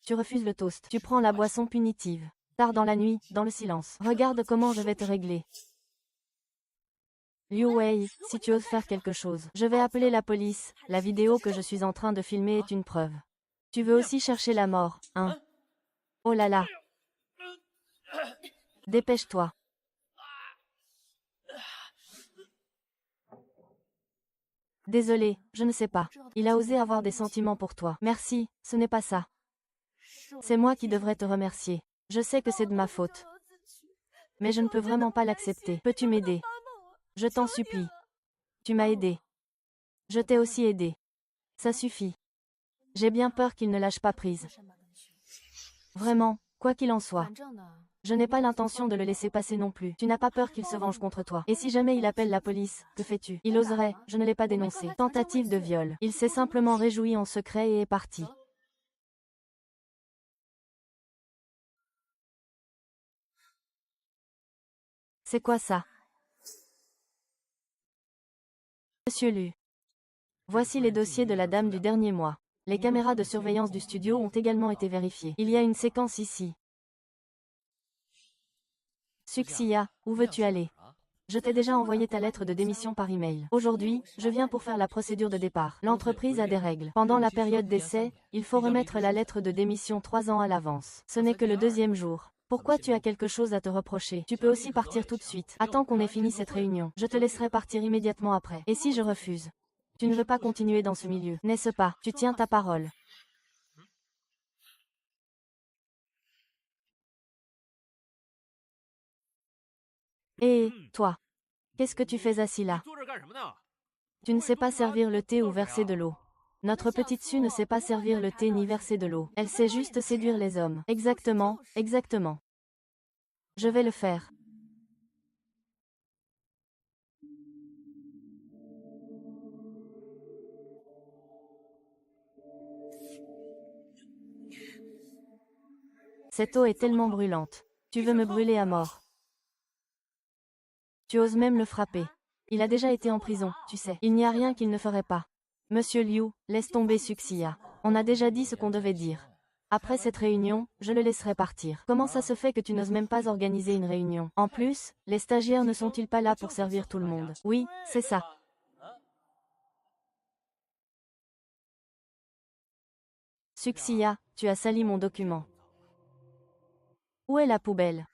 Tu refuses le toast. Tu prends la boisson punitive. Tard dans la nuit, dans le silence. Regarde comment je vais te régler. Liu Wei, si tu oses faire quelque chose, je vais appeler la police. La vidéo que je suis en train de filmer est une preuve. Tu veux aussi chercher la mort, hein? Oh là là. Dépêche-toi. Désolé, je ne sais pas. Il a osé avoir des sentiments pour toi. Merci, ce n'est pas ça. C'est moi qui devrais te remercier. Je sais que c'est de ma faute. Mais je ne peux vraiment pas l'accepter. Peux-tu m'aider? Je t'en supplie. Tu m'as aidé. Je t'ai aussi aidé. Ça suffit. J'ai bien peur qu'il ne lâche pas prise. Vraiment, quoi qu'il en soit. Je n'ai pas l'intention de le laisser passer non plus. Tu n'as pas peur qu'il se venge contre toi. Et si jamais il appelle la police, que fais-tu? Il oserait, je ne l'ai pas dénoncé. Tentative de viol. Il s'est simplement réjoui en secret et est parti. C'est quoi ça? Monsieur Lu. Voici les dossiers de la dame du dernier mois. Les caméras de surveillance du studio ont également été vérifiées. Il y a une séquence ici. Suxiya, où veux-tu aller? Je t'ai déjà envoyé ta lettre de démission par email. Aujourd'hui, je viens pour faire la procédure de départ. L'entreprise a des règles. Pendant la période d'essai, il faut remettre la lettre de démission 3 ans à l'avance. Ce n'est que le deuxième jour. Pourquoi tu as quelque chose à te reprocher? Tu peux aussi partir tout de suite. Attends qu'on ait fini cette réunion. Je te laisserai partir immédiatement après. Et si je refuse? Tu ne veux pas continuer dans ce milieu, n'est-ce pas? Tu tiens ta parole. Et toi? Qu'est-ce que tu fais assis là? Tu ne sais pas servir le thé ou verser de l'eau. Notre petite Su ne sait pas servir le thé ni verser de l'eau. Elle sait juste séduire les hommes. Exactement, exactement. Je vais le faire. Cette eau est tellement brûlante. Tu veux me brûler à mort. Tu oses même le frapper. Il a déjà été en prison, tu sais. Il n'y a rien qu'il ne ferait pas. Monsieur Liu, laisse tomber Suxiya. On a déjà dit ce qu'on devait dire. Après cette réunion, je le laisserai partir. Comment ça se fait que tu n'oses même pas organiser une réunion? En plus, les stagiaires ne sont-ils pas là pour servir tout le monde? Oui, c'est ça. Suxiya, tu as sali mon document. Où est la poubelle?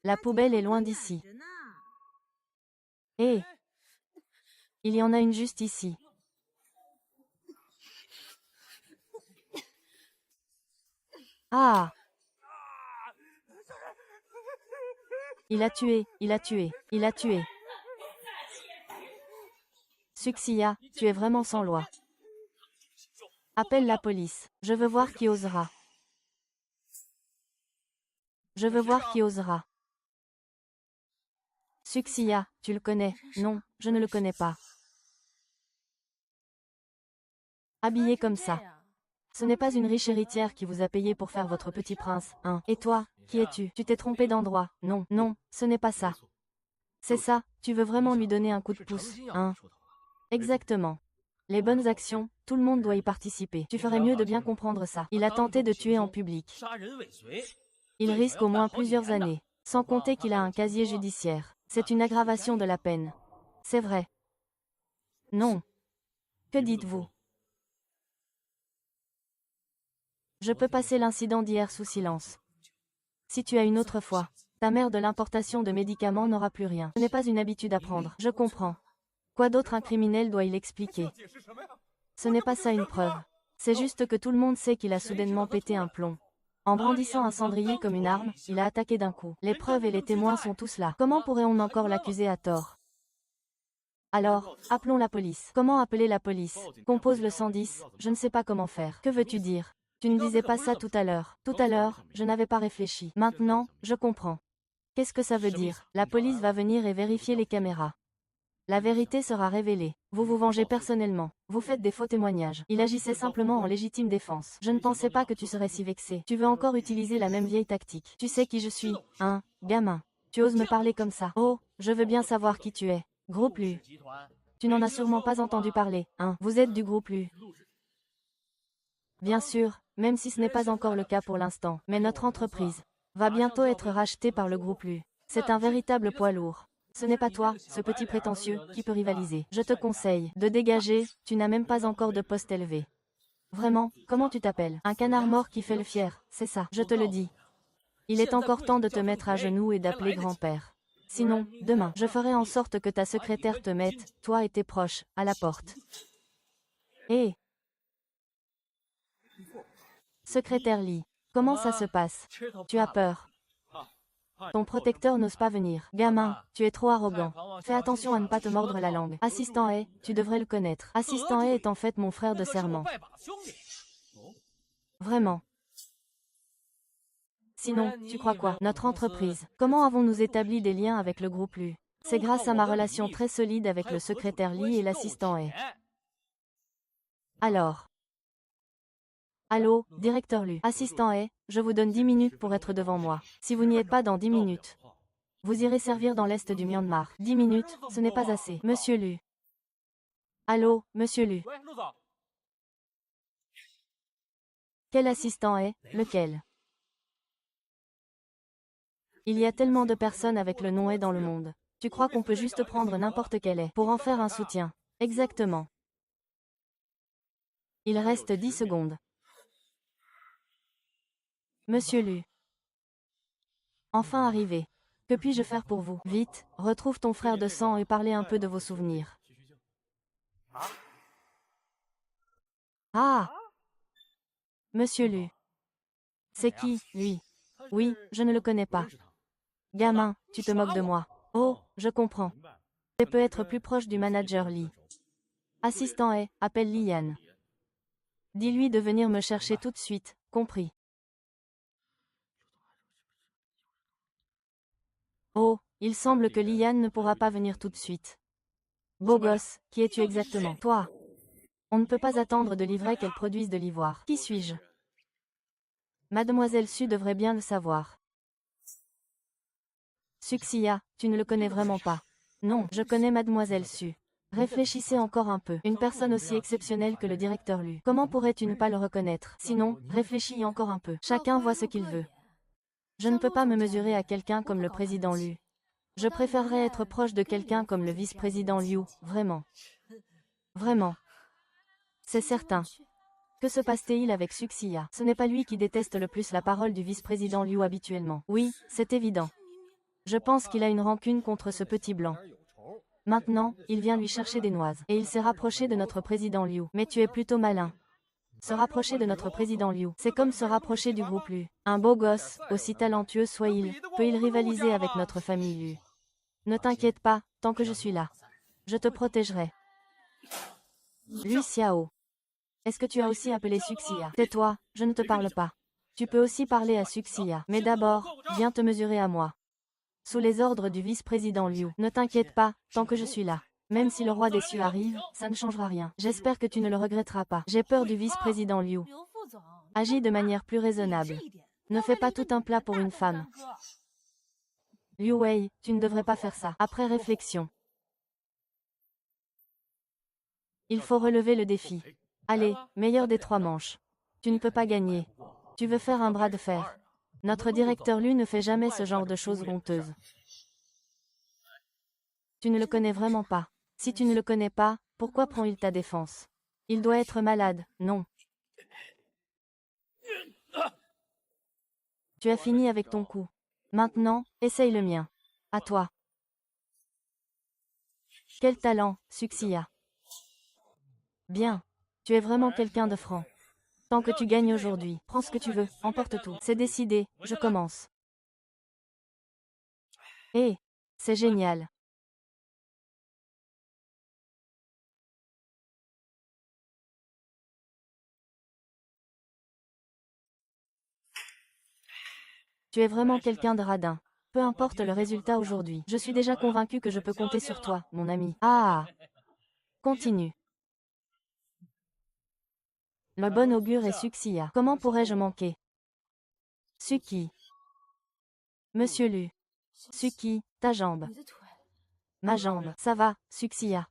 La poubelle est loin d'ici. Hé! Il y en a une juste ici. Ah! Il a tué, il a tué, il a tué. Suxiya, tu es vraiment sans loi. Appelle la police. Je veux voir qui osera. Je veux voir qui osera. Suxiya, tu le connais? Non, je ne le connais pas. Habillé comme ça. Ce n'est pas une riche héritière qui vous a payé pour faire votre petit prince, hein? Et toi, qui es-tu? Tu t'es trompé d'endroit. Non, non, ce n'est pas ça. C'est ça, tu veux vraiment lui donner un coup de pouce, hein? Exactement. Les bonnes actions, tout le monde doit y participer. Tu ferais mieux de bien comprendre ça. Il a tenté de tuer en public. Il risque au moins plusieurs années. Sans compter qu'il a un casier judiciaire. C'est une aggravation de la peine. C'est vrai. Non. Que dites-vous? Je peux passer l'incident d'hier sous silence. Si tu as une autre fois, ta mère de l'importation de médicaments n'aura plus rien. Ce n'est pas une habitude à prendre. Je comprends. Quoi d'autre un criminel doit-il expliquer? Ce n'est pas ça une preuve. C'est juste que tout le monde sait qu'il a soudainement pété un plomb. En brandissant un cendrier comme une arme, il a attaqué d'un coup. Les preuves et les témoins sont tous là. Comment pourrait-on encore l'accuser à tort? Alors, appelons la police. Comment appeler la police? Compose le 110, je ne sais pas comment faire. Que veux-tu dire? Tu ne disais pas ça tout à l'heure. Tout à l'heure, je n'avais pas réfléchi. Maintenant, je comprends. Qu'est-ce que ça veut dire? La police va venir et vérifier les caméras. La vérité sera révélée. Vous vous vengez personnellement. Vous faites des faux témoignages. Il agissait simplement en légitime défense. Je ne pensais pas que tu serais si vexé. Tu veux encore utiliser la même vieille tactique. Tu sais qui je suis, hein, gamin. Tu oses me parler comme ça. Oh, je veux bien savoir qui tu es. Groupe Lu. Tu n'en as sûrement pas entendu parler, hein. Vous êtes du groupe Lu. Bien sûr, même si ce n'est pas encore le cas pour l'instant. Mais notre entreprise va bientôt être rachetée par le groupe Lu. C'est un véritable poids lourd. Ce n'est pas toi, ce petit prétentieux, qui peut rivaliser. Je te conseille de dégager, tu n'as même pas encore de poste élevé. Vraiment, comment tu t'appelles? Un canard mort qui fait le fier, c'est ça, je te le dis. Il est encore temps de te mettre à genoux et d'appeler grand-père. Sinon, demain, je ferai en sorte que ta secrétaire te mette, toi et tes proches, à la porte. Hé! Secrétaire Lee, comment ça se passe? Tu as peur? Ton protecteur n'ose pas venir. Gamin, tu es trop arrogant. Fais attention à ne pas te mordre la langue. Assistant A, tu devrais le connaître. Assistant A est en fait mon frère de serment. Vraiment. Sinon, tu crois quoi? Notre entreprise. Comment avons-nous établi des liens avec le groupe Lu? C'est grâce à ma relation très solide avec le secrétaire Lee et l'assistant A. Alors. Allô, directeur Lu. Assistant A, je vous donne 10 minutes pour être devant moi. Si vous n'y êtes pas dans 10 minutes, vous irez servir dans l'est du Myanmar. 10 minutes, ce n'est pas assez. Monsieur Lu. Allô, monsieur Lu. Quel assistant est? Lequel? Il y a tellement de personnes avec le nom est dans le monde. Tu crois qu'on peut juste prendre n'importe quel est pour en faire un soutien? Exactement. Il reste 10 secondes. Monsieur Lu. Enfin arrivé. Que puis-je faire pour vous? Vite, retrouve ton frère de sang et parlez un peu de vos souvenirs. Ah! Monsieur Lu. C'est qui, lui? Oui, je ne le connais pas. Gamin, tu te moques de moi. Oh, je comprends. Tu peux être plus proche du manager Lee. Assistant A, appelle Liane. Dis-lui de venir me chercher tout de suite, compris. Oh, il semble que Liane ne pourra pas venir tout de suite. Beau gosse, qui es-tu exactement? Toi. On ne peut pas attendre de l'ivraie qu'elle produise de l'ivoire. Qui suis-je? Mademoiselle Su devrait bien le savoir. Suxia, tu ne le connais vraiment pas. Non, je connais Mademoiselle Su. Réfléchissez encore un peu. Une personne aussi exceptionnelle que le directeur Lu. Comment pourrais-tu ne pas le reconnaître? Sinon, réfléchis encore un peu. Chacun voit ce qu'il veut. Je ne peux pas me mesurer à quelqu'un comme le président Lu. Je préférerais être proche de quelqu'un comme le vice-président Liu, vraiment. Vraiment. C'est certain. Que se passe-t-il avec Suxia? Ce n'est pas lui qui déteste le plus la parole du vice-président Liu habituellement. Oui, c'est évident. Je pense qu'il a une rancune contre ce petit blanc. Maintenant, il vient lui chercher des noises. Et il s'est rapproché de notre président Liu. Mais tu es plutôt malin. Se rapprocher de notre président Liu, c'est comme se rapprocher du groupe Lu. Un beau gosse, aussi talentueux soit-il, peut-il rivaliser avec notre famille Lu? Ne t'inquiète pas, tant que je suis là. Je te protégerai. Lu Xiao. Est-ce que tu as aussi appelé Suxia? Tais-toi, je ne te parle pas. Tu peux aussi parler à Suxia. Mais d'abord, viens te mesurer à moi. Sous les ordres du vice-président Liu. Ne t'inquiète pas, tant que je suis là. Même si le roi des cieux arrive, ça ne changera rien. J'espère que tu ne le regretteras pas. J'ai peur du vice-président Liu. Agis de manière plus raisonnable. Ne fais pas tout un plat pour une femme. Liu Wei, tu ne devrais pas faire ça. Après réflexion. Il faut relever le défi. Allez, meilleur des 3 manches. Tu ne peux pas gagner. Tu veux faire un bras de fer. Notre directeur Lu ne fait jamais ce genre de choses honteuses. Tu ne le connais vraiment pas. Si tu ne le connais pas, pourquoi prend-il ta défense? Il doit être malade, non? Tu as fini avec ton coup. Maintenant, essaye le mien. À toi. Quel talent, Suxia. Bien. Tu es vraiment quelqu'un de franc. Tant que tu gagnes aujourd'hui, prends ce que tu veux, emporte tout. C'est décidé, je commence. Hé, c'est génial. Tu es vraiment quelqu'un de radin. Peu importe le résultat aujourd'hui. Je suis déjà convaincu que je peux compter sur toi, mon ami. Ah! Continue. Le bon augure est Suxiya. Comment pourrais-je manquer? Suki. Monsieur Lu. Suki, ta jambe. Ma jambe. Ça va, Suxiya.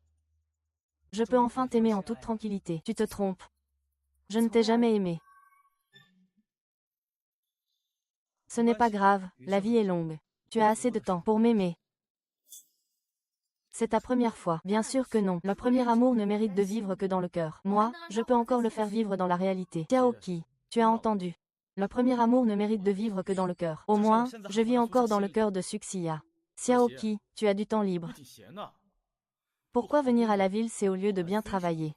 Je peux enfin t'aimer en toute tranquillité. Tu te trompes. Je ne t'ai jamais aimé. Ce n'est pas grave, la vie est longue. Tu as assez de temps pour m'aimer. C'est ta première fois. Bien sûr que non. Le premier amour ne mérite de vivre que dans le cœur. Moi, je peux encore le faire vivre dans la réalité. Xiaoqi, tu as entendu. Le premier amour ne mérite de vivre que dans le cœur. Au moins, je vis encore dans le cœur de Suxiya. Xiaoqi, tu as du temps libre. Pourquoi venir à la ville c'est au lieu de bien travailler?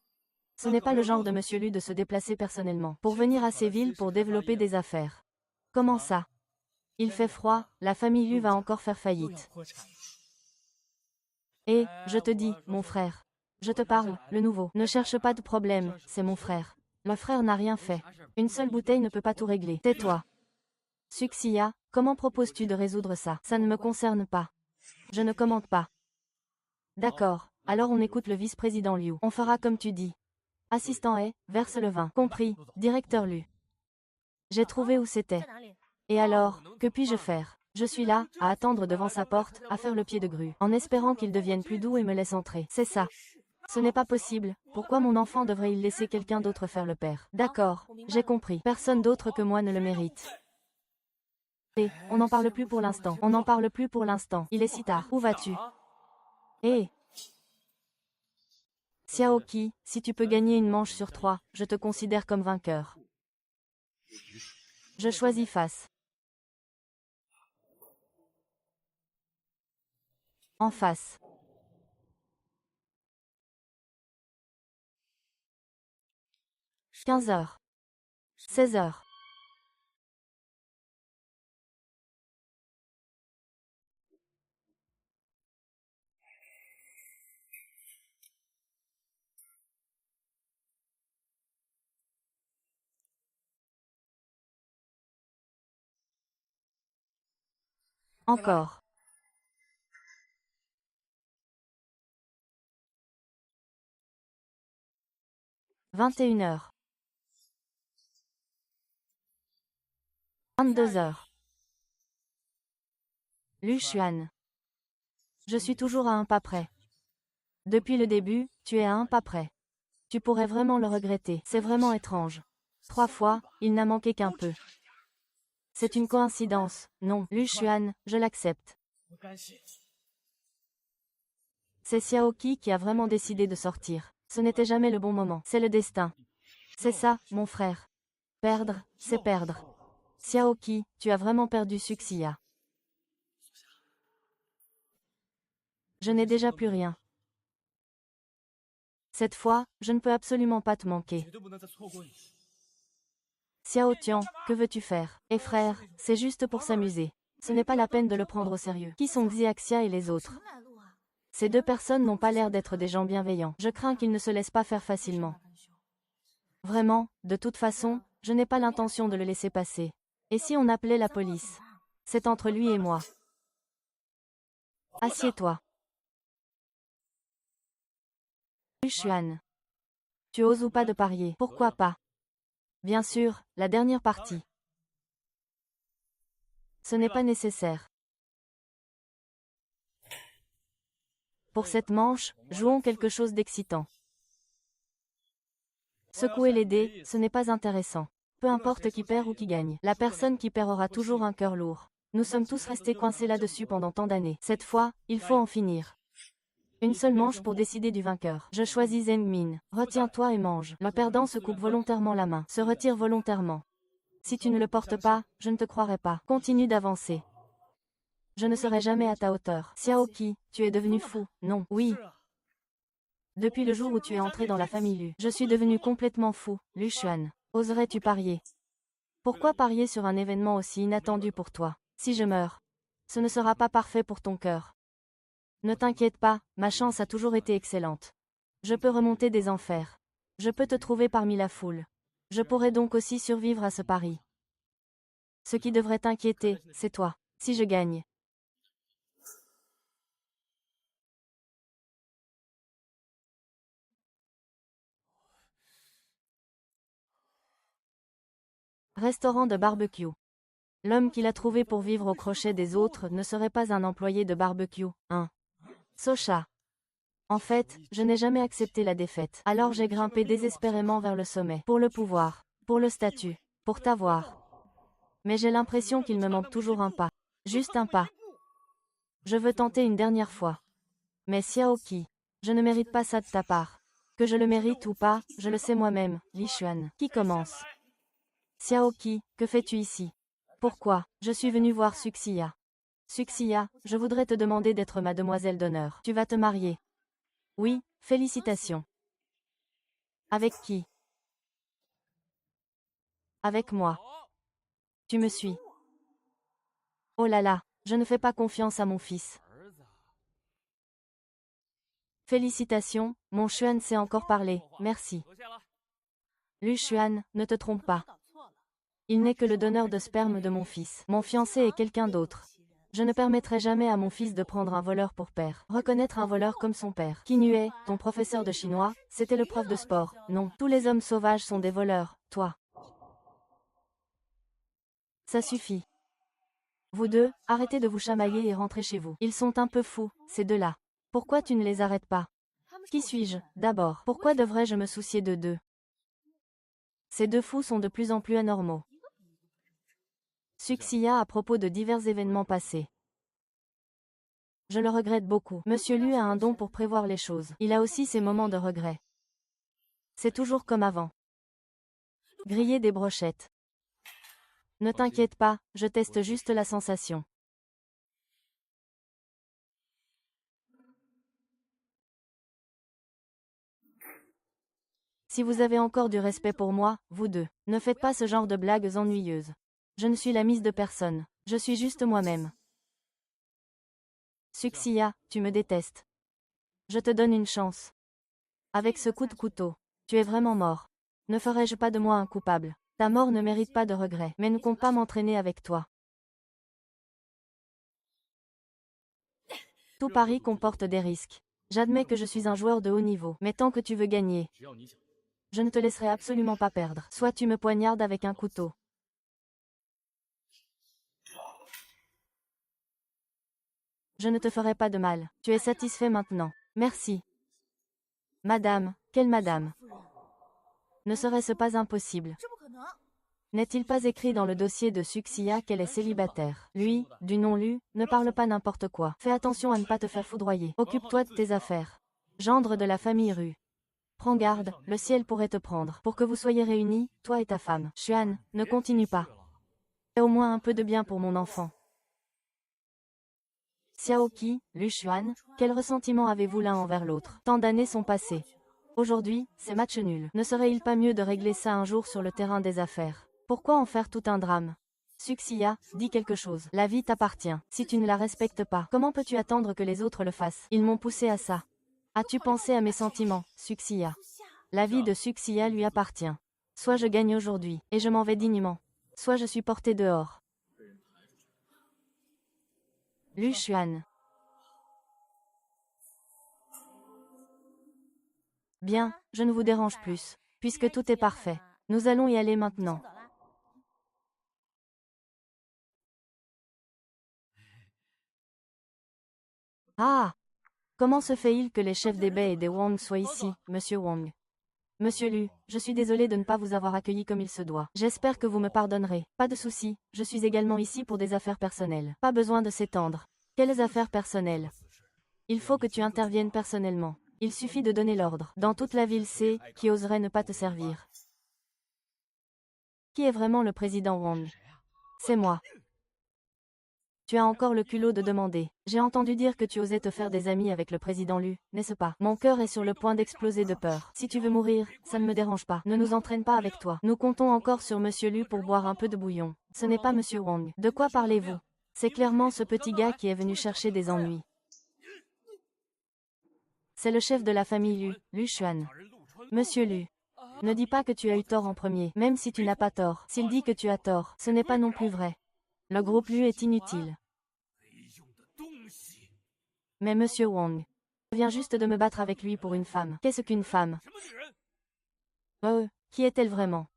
Ce n'est pas le genre de Monsieur Lu de se déplacer personnellement. Pour venir à ces villes pour développer des affaires. Comment ça? Il fait froid, la famille Lu va encore faire faillite. Et, je te dis, mon frère. Je te parle, le nouveau. Ne cherche pas de problème, c'est mon frère. Le frère n'a rien fait. Une seule bouteille ne peut pas tout régler. Tais-toi. Suxiya, comment proposes-tu de résoudre ça? Ça ne me concerne pas. Je ne commente pas. D'accord, alors on écoute le vice-président Liu. On fera comme tu dis. Assistant est, verse le vin. Compris, directeur Lu. J'ai trouvé où c'était. Et alors, que puis-je faire? Je suis là, à attendre devant sa porte, à faire le pied de grue, en espérant qu'il devienne plus doux et me laisse entrer. C'est ça. Ce n'est pas possible. Pourquoi mon enfant devrait-il laisser quelqu'un d'autre faire le père? D'accord, j'ai compris. Personne d'autre que moi ne le mérite. Et, on n'en parle plus pour l'instant. On n'en parle plus pour l'instant. Il est si tard. Où vas-tu? Eh! Xiaoqi, si tu peux gagner une manche sur 3, je te considère comme vainqueur. Je choisis face. En face. 15 heures. 16 heures. Encore. 21 heures. 22 heures. Lu Xuan. Je suis toujours à un pas près. Depuis le début, tu es à un pas près. Tu pourrais vraiment le regretter. C'est vraiment étrange. 3 fois, il n'a manqué qu'un peu. C'est une coïncidence. Non, Lu Xuan, je l'accepte. C'est Xiaoqi qui a vraiment décidé de sortir. Ce n'était jamais le bon moment. C'est le destin. C'est ça, mon frère. Perdre, c'est perdre. Xiaoqi, tu as vraiment perdu Suxiya. Je n'ai déjà plus rien. Cette fois, je ne peux absolument pas te manquer. Xiao Tian, que veux-tu faire? Et frère, c'est juste pour s'amuser. Ce n'est pas la peine de le prendre au sérieux. Qui sont Xiaxia et les autres? Ces deux personnes n'ont pas l'air d'être des gens bienveillants. Je crains qu'ils ne se laissent pas faire facilement. Vraiment, de toute façon, je n'ai pas l'intention de le laisser passer. Et si on appelait la police? C'est entre lui et moi. Assieds-toi. Xuan. Tu oses ou pas de parier? Pourquoi pas? Bien sûr, la dernière partie. Ce n'est pas nécessaire. Pour cette manche, jouons quelque chose d'excitant. Secouer les dés, ce n'est pas intéressant. Peu importe qui perd ou qui gagne, la personne qui perd aura toujours un cœur lourd. Nous sommes tous restés coincés là-dessus pendant tant d'années. Cette fois, il faut en finir. Une seule manche pour décider du vainqueur. Je choisis Zheng Min. Retiens-toi et mange. Le perdant se coupe volontairement la main. Se retire volontairement. Si tu ne le portes pas, je ne te croirai pas. Continue d'avancer. Je ne serai jamais à ta hauteur. Xiaoqi, tu es devenu fou. Non, oui. Depuis le jour où tu es entré dans la famille Lu, je suis devenu complètement fou. Lu Xuan. Oserais-tu parier? Pourquoi parier sur un événement aussi inattendu pour toi? Si je meurs, ce ne sera pas parfait pour ton cœur. Ne t'inquiète pas, ma chance a toujours été excellente. Je peux remonter des enfers. Je peux te trouver parmi la foule. Je pourrais donc aussi survivre à ce pari. Ce qui devrait t'inquiéter, c'est toi. Si je gagne. Restaurant de barbecue. L'homme qu'il a trouvé pour vivre au crochet des autres ne serait pas un employé de barbecue, hein. Socha. En fait, je n'ai jamais accepté la défaite. Alors j'ai grimpé désespérément vers le sommet. Pour le pouvoir. Pour le statut. Pour t'avoir. Mais j'ai l'impression qu'il me manque toujours un pas. Juste un pas. Je veux tenter une dernière fois. Mais Xiaoqi, je ne mérite pas ça de ta part. Que je le mérite ou pas, je le sais moi-même, Li Xuan. Qui commence? Xiaoqi, que fais-tu ici? Pourquoi? Je suis venu voir Suxia. Suxia, je voudrais te demander d'être ma demoiselle d'honneur. Tu vas te marier. Oui, félicitations. Avec qui? Avec moi. Tu me suis. Oh là là, je ne fais pas confiance à mon fils. Félicitations, mon Xuan sait encore parler, merci. Lu Xuan, ne te trompe pas. Il n'est que le donneur de sperme de mon fils. Mon fiancé est quelqu'un d'autre. Je ne permettrai jamais à mon fils de prendre un voleur pour père. Reconnaître un voleur comme son père. Kinue, ton professeur de chinois, c'était le prof de sport. Non, tous les hommes sauvages sont des voleurs, toi. Ça suffit. Vous deux, arrêtez de vous chamailler et rentrez chez vous. Ils sont un peu fous, ces deux-là. Pourquoi tu ne les arrêtes pas? Qui suis-je, d'abord? Pourquoi devrais-je me soucier de deux? Ces deux fous sont de plus en plus anormaux. Suxia à propos de divers événements passés. Je le regrette beaucoup. Monsieur Lu a un don pour prévoir les choses. Il a aussi ses moments de regret. C'est toujours comme avant. Griller des brochettes. Ne t'inquiète pas, je teste juste la sensation. Si vous avez encore du respect pour moi, vous deux, ne faites pas ce genre de blagues ennuyeuses. Je ne suis la mise de personne. Je suis juste moi-même. Suxia, tu me détestes. Je te donne une chance. Avec ce coup de couteau, tu es vraiment mort. Ne ferais-je pas de moi un coupable? Ta mort ne mérite pas de regret, mais ne compte pas m'entraîner avec toi. Tout pari comporte des risques. J'admets que je suis un joueur de haut niveau, mais tant que tu veux gagner, je ne te laisserai absolument pas perdre. Soit tu me poignardes avec un couteau. Je ne te ferai pas de mal. Tu es satisfait maintenant. Merci. Madame, quelle madame? Ne serait-ce pas impossible? N'est-il pas écrit dans le dossier de Suxia qu'elle est célibataire? Lui, du nom Lu, ne parle pas n'importe quoi. Fais attention à ne pas te faire foudroyer. Occupe-toi de tes affaires. Gendre de la famille Ru. Prends garde, le ciel pourrait te prendre. Pour que vous soyez réunis, toi et ta femme. Xuan, ne continue pas. Fais au moins un peu de bien pour mon enfant. Xiaoqi, Lu Xuan, quel ressentiment avez-vous l'un envers l'autre? Tant d'années sont passées. Aujourd'hui, c'est match nul. Ne serait-il pas mieux de régler ça un jour sur le terrain des affaires? Pourquoi en faire tout un drame? Suxia, dis quelque chose. La vie t'appartient. Si tu ne la respectes pas, comment peux-tu attendre que les autres le fassent? Ils m'ont poussé à ça. As-tu pensé à mes sentiments, Suxia? La vie de Suxia lui appartient. Soit je gagne aujourd'hui, et je m'en vais dignement. Soit je suis porté dehors. Lu Xuan. Bien, je ne vous dérange plus. Puisque tout est parfait. Nous allons y aller maintenant. Ah! Comment se fait-il que les chefs des Bei et des Wang soient ici, Monsieur Wang? Monsieur Lu, je suis désolé de ne pas vous avoir accueilli comme il se doit. J'espère que vous me pardonnerez. Pas de souci, je suis également ici pour des affaires personnelles. Pas besoin de s'étendre. Quelles affaires personnelles? Il faut que tu interviennes personnellement. Il suffit de donner l'ordre. Dans toute la ville c'est qui oserait ne pas te servir. Qui est vraiment le président Wang? C'est moi. Tu as encore le culot de demander. J'ai entendu dire que tu osais te faire des amis avec le président Lu, n'est-ce pas? Mon cœur est sur le point d'exploser de peur. Si tu veux mourir, ça ne me dérange pas. Ne nous entraîne pas avec toi. Nous comptons encore sur Monsieur Lu pour boire un peu de bouillon. Ce n'est pas Monsieur Wang. De quoi parlez-vous? C'est clairement ce petit gars qui est venu chercher des ennuis. C'est le chef de la famille Lu, Lu Xuan. Monsieur Lu. Ne dis pas que tu as eu tort en premier, même si tu n'as pas tort. S'il dit que tu as tort, ce n'est pas non plus vrai. Le groupe Lu est inutile. Mais Monsieur Wang, je viens juste de me battre avec lui pour une femme. Qu'est-ce qu'une femme? Qui est-elle vraiment?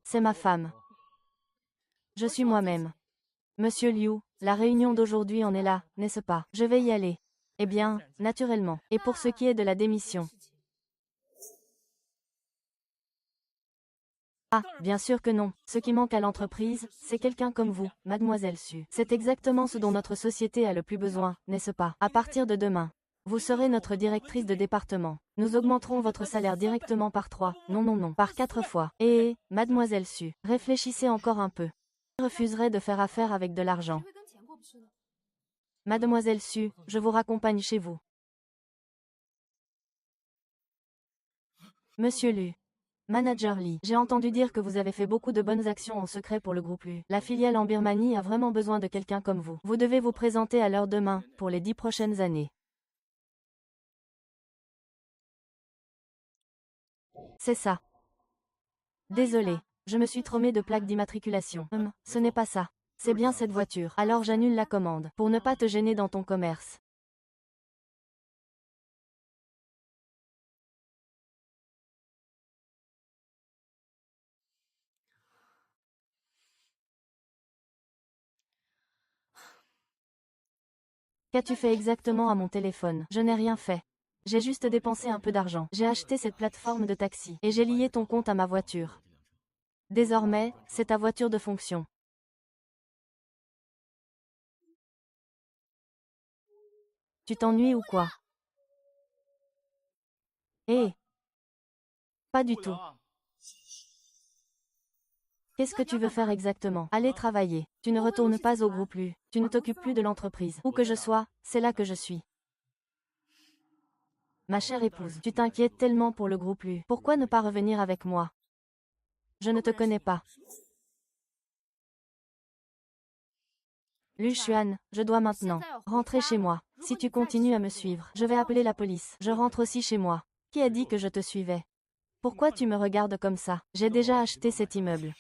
C'est ma femme. Je suis moi-même. Monsieur Liu, la réunion d'aujourd'hui en est là, n'est-ce pas? Je vais y aller. Eh bien, naturellement. Et pour ce qui est de la démission? Ah, bien sûr que non. Ce qui manque à l'entreprise, c'est quelqu'un comme vous, mademoiselle Su. C'est exactement ce dont notre société a le plus besoin, n'est-ce pas? À partir de demain, vous serez notre directrice de département. Nous augmenterons votre salaire directement par 3, non, par 4 fois. Et, mademoiselle Su, réfléchissez encore un peu. Je refuserai de faire affaire avec de l'argent. Mademoiselle Su, je vous raccompagne chez vous. Monsieur Lu. Manager Lee, j'ai entendu dire que vous avez fait beaucoup de bonnes actions en secret pour le groupe Lu. La filiale en Birmanie a vraiment besoin de quelqu'un comme vous. Vous devez vous présenter à l'heure demain, pour les 10 prochaines années. C'est ça. Désolé, je me suis trompé de plaque d'immatriculation. Ce n'est pas ça. C'est bien cette voiture. Alors j'annule la commande, pour ne pas te gêner dans ton commerce. Qu'as-tu fait exactement à mon téléphone? Je n'ai rien fait. J'ai juste dépensé un peu d'argent. J'ai acheté cette plateforme de taxi, et j'ai lié ton compte à ma voiture. Désormais, c'est ta voiture de fonction. Tu t'ennuies ou quoi? Pas du tout. Qu'est-ce que tu veux faire exactement? Aller travailler. Tu ne retournes pas au groupe Lu. Tu ne t'occupes plus de l'entreprise. Où que je sois, c'est là que je suis. Ma chère épouse, tu t'inquiètes tellement pour le groupe Lu. Pourquoi ne pas revenir avec moi? Je ne te connais pas. Lu Xuan, je dois maintenant rentrer chez moi. Si tu continues à me suivre, je vais appeler la police. Je rentre aussi chez moi. Qui a dit que je te suivais? Pourquoi tu me regardes comme ça? J'ai déjà acheté cet immeuble.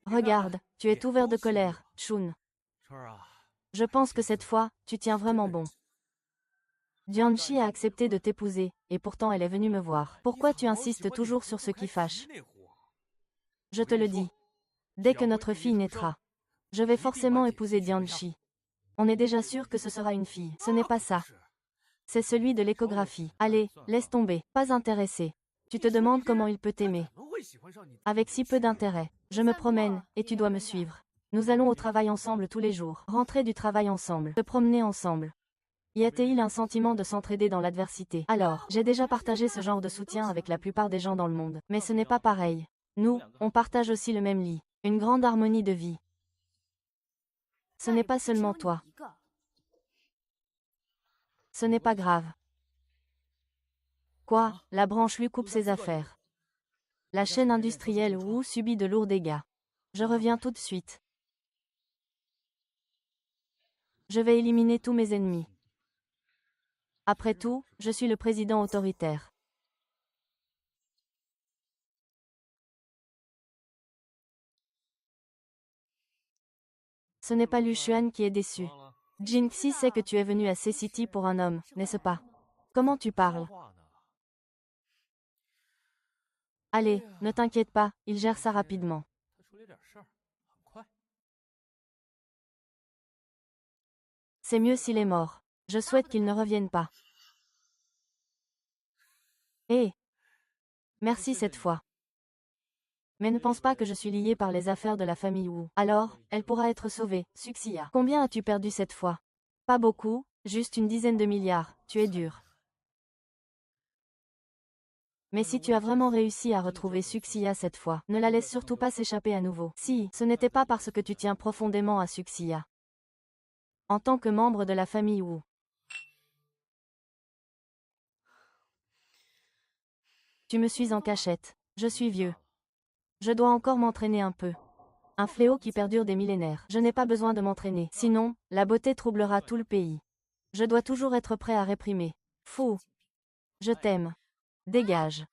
Regarde, tu es tout vert de colère, Shun. Je pense que cette fois, tu tiens vraiment bon. Jianqi a accepté de t'épouser, et pourtant elle est venue me voir. Pourquoi tu insistes toujours sur ce qui fâche? Je te le dis. Dès que notre fille naîtra, je vais forcément épouser Jianqi. On est déjà sûr que ce sera une fille. Ce n'est pas ça. C'est celui de l'échographie. Allez, laisse tomber. Pas intéressé. Tu te demandes comment il peut t'aimer. Avec si peu d'intérêt. Je me promène, et tu dois me suivre. Nous allons au travail ensemble tous les jours. Rentrer du travail ensemble. Se promener ensemble. Y a-t-il un sentiment de s'entraider dans l'adversité? Alors, j'ai déjà partagé ce genre de soutien avec la plupart des gens dans le monde. Mais ce n'est pas pareil. Nous, on partage aussi le même lit. Une grande harmonie de vie. Ce n'est pas seulement toi. Ce n'est pas grave. Quoi? La branche lui coupe ses affaires. La chaîne industrielle Wu subit de lourds dégâts. Je reviens tout de suite. Je vais éliminer tous mes ennemis. Après tout, je suis le président autoritaire. Ce n'est pas Lu Xuan qui est déçu. Jinxi sait que tu es venu à C-City pour un homme, n'est-ce pas? Comment tu parles? Allez, ne t'inquiète pas, il gère ça rapidement. C'est mieux s'il est mort. Je souhaite qu'il ne revienne pas. Merci cette fois. Mais ne pense pas que je suis liée par les affaires de la famille Wu. Alors, elle pourra être sauvée, Suxia. Combien as-tu perdu cette fois? Pas beaucoup, juste une dizaine de milliards, tu es dur. Mais si tu as vraiment réussi à retrouver Suxia cette fois, ne la laisse surtout pas s'échapper à nouveau. Si, ce n'était pas parce que tu tiens profondément à Suxia. En tant que membre de la famille Wu. Tu me suis en cachette. Je suis vieux. Je dois encore m'entraîner un peu. Un fléau qui perdure des millénaires. Je n'ai pas besoin de m'entraîner. Sinon, la beauté troublera tout le pays. Je dois toujours être prêt à réprimer. Fou. Je t'aime. Dégage.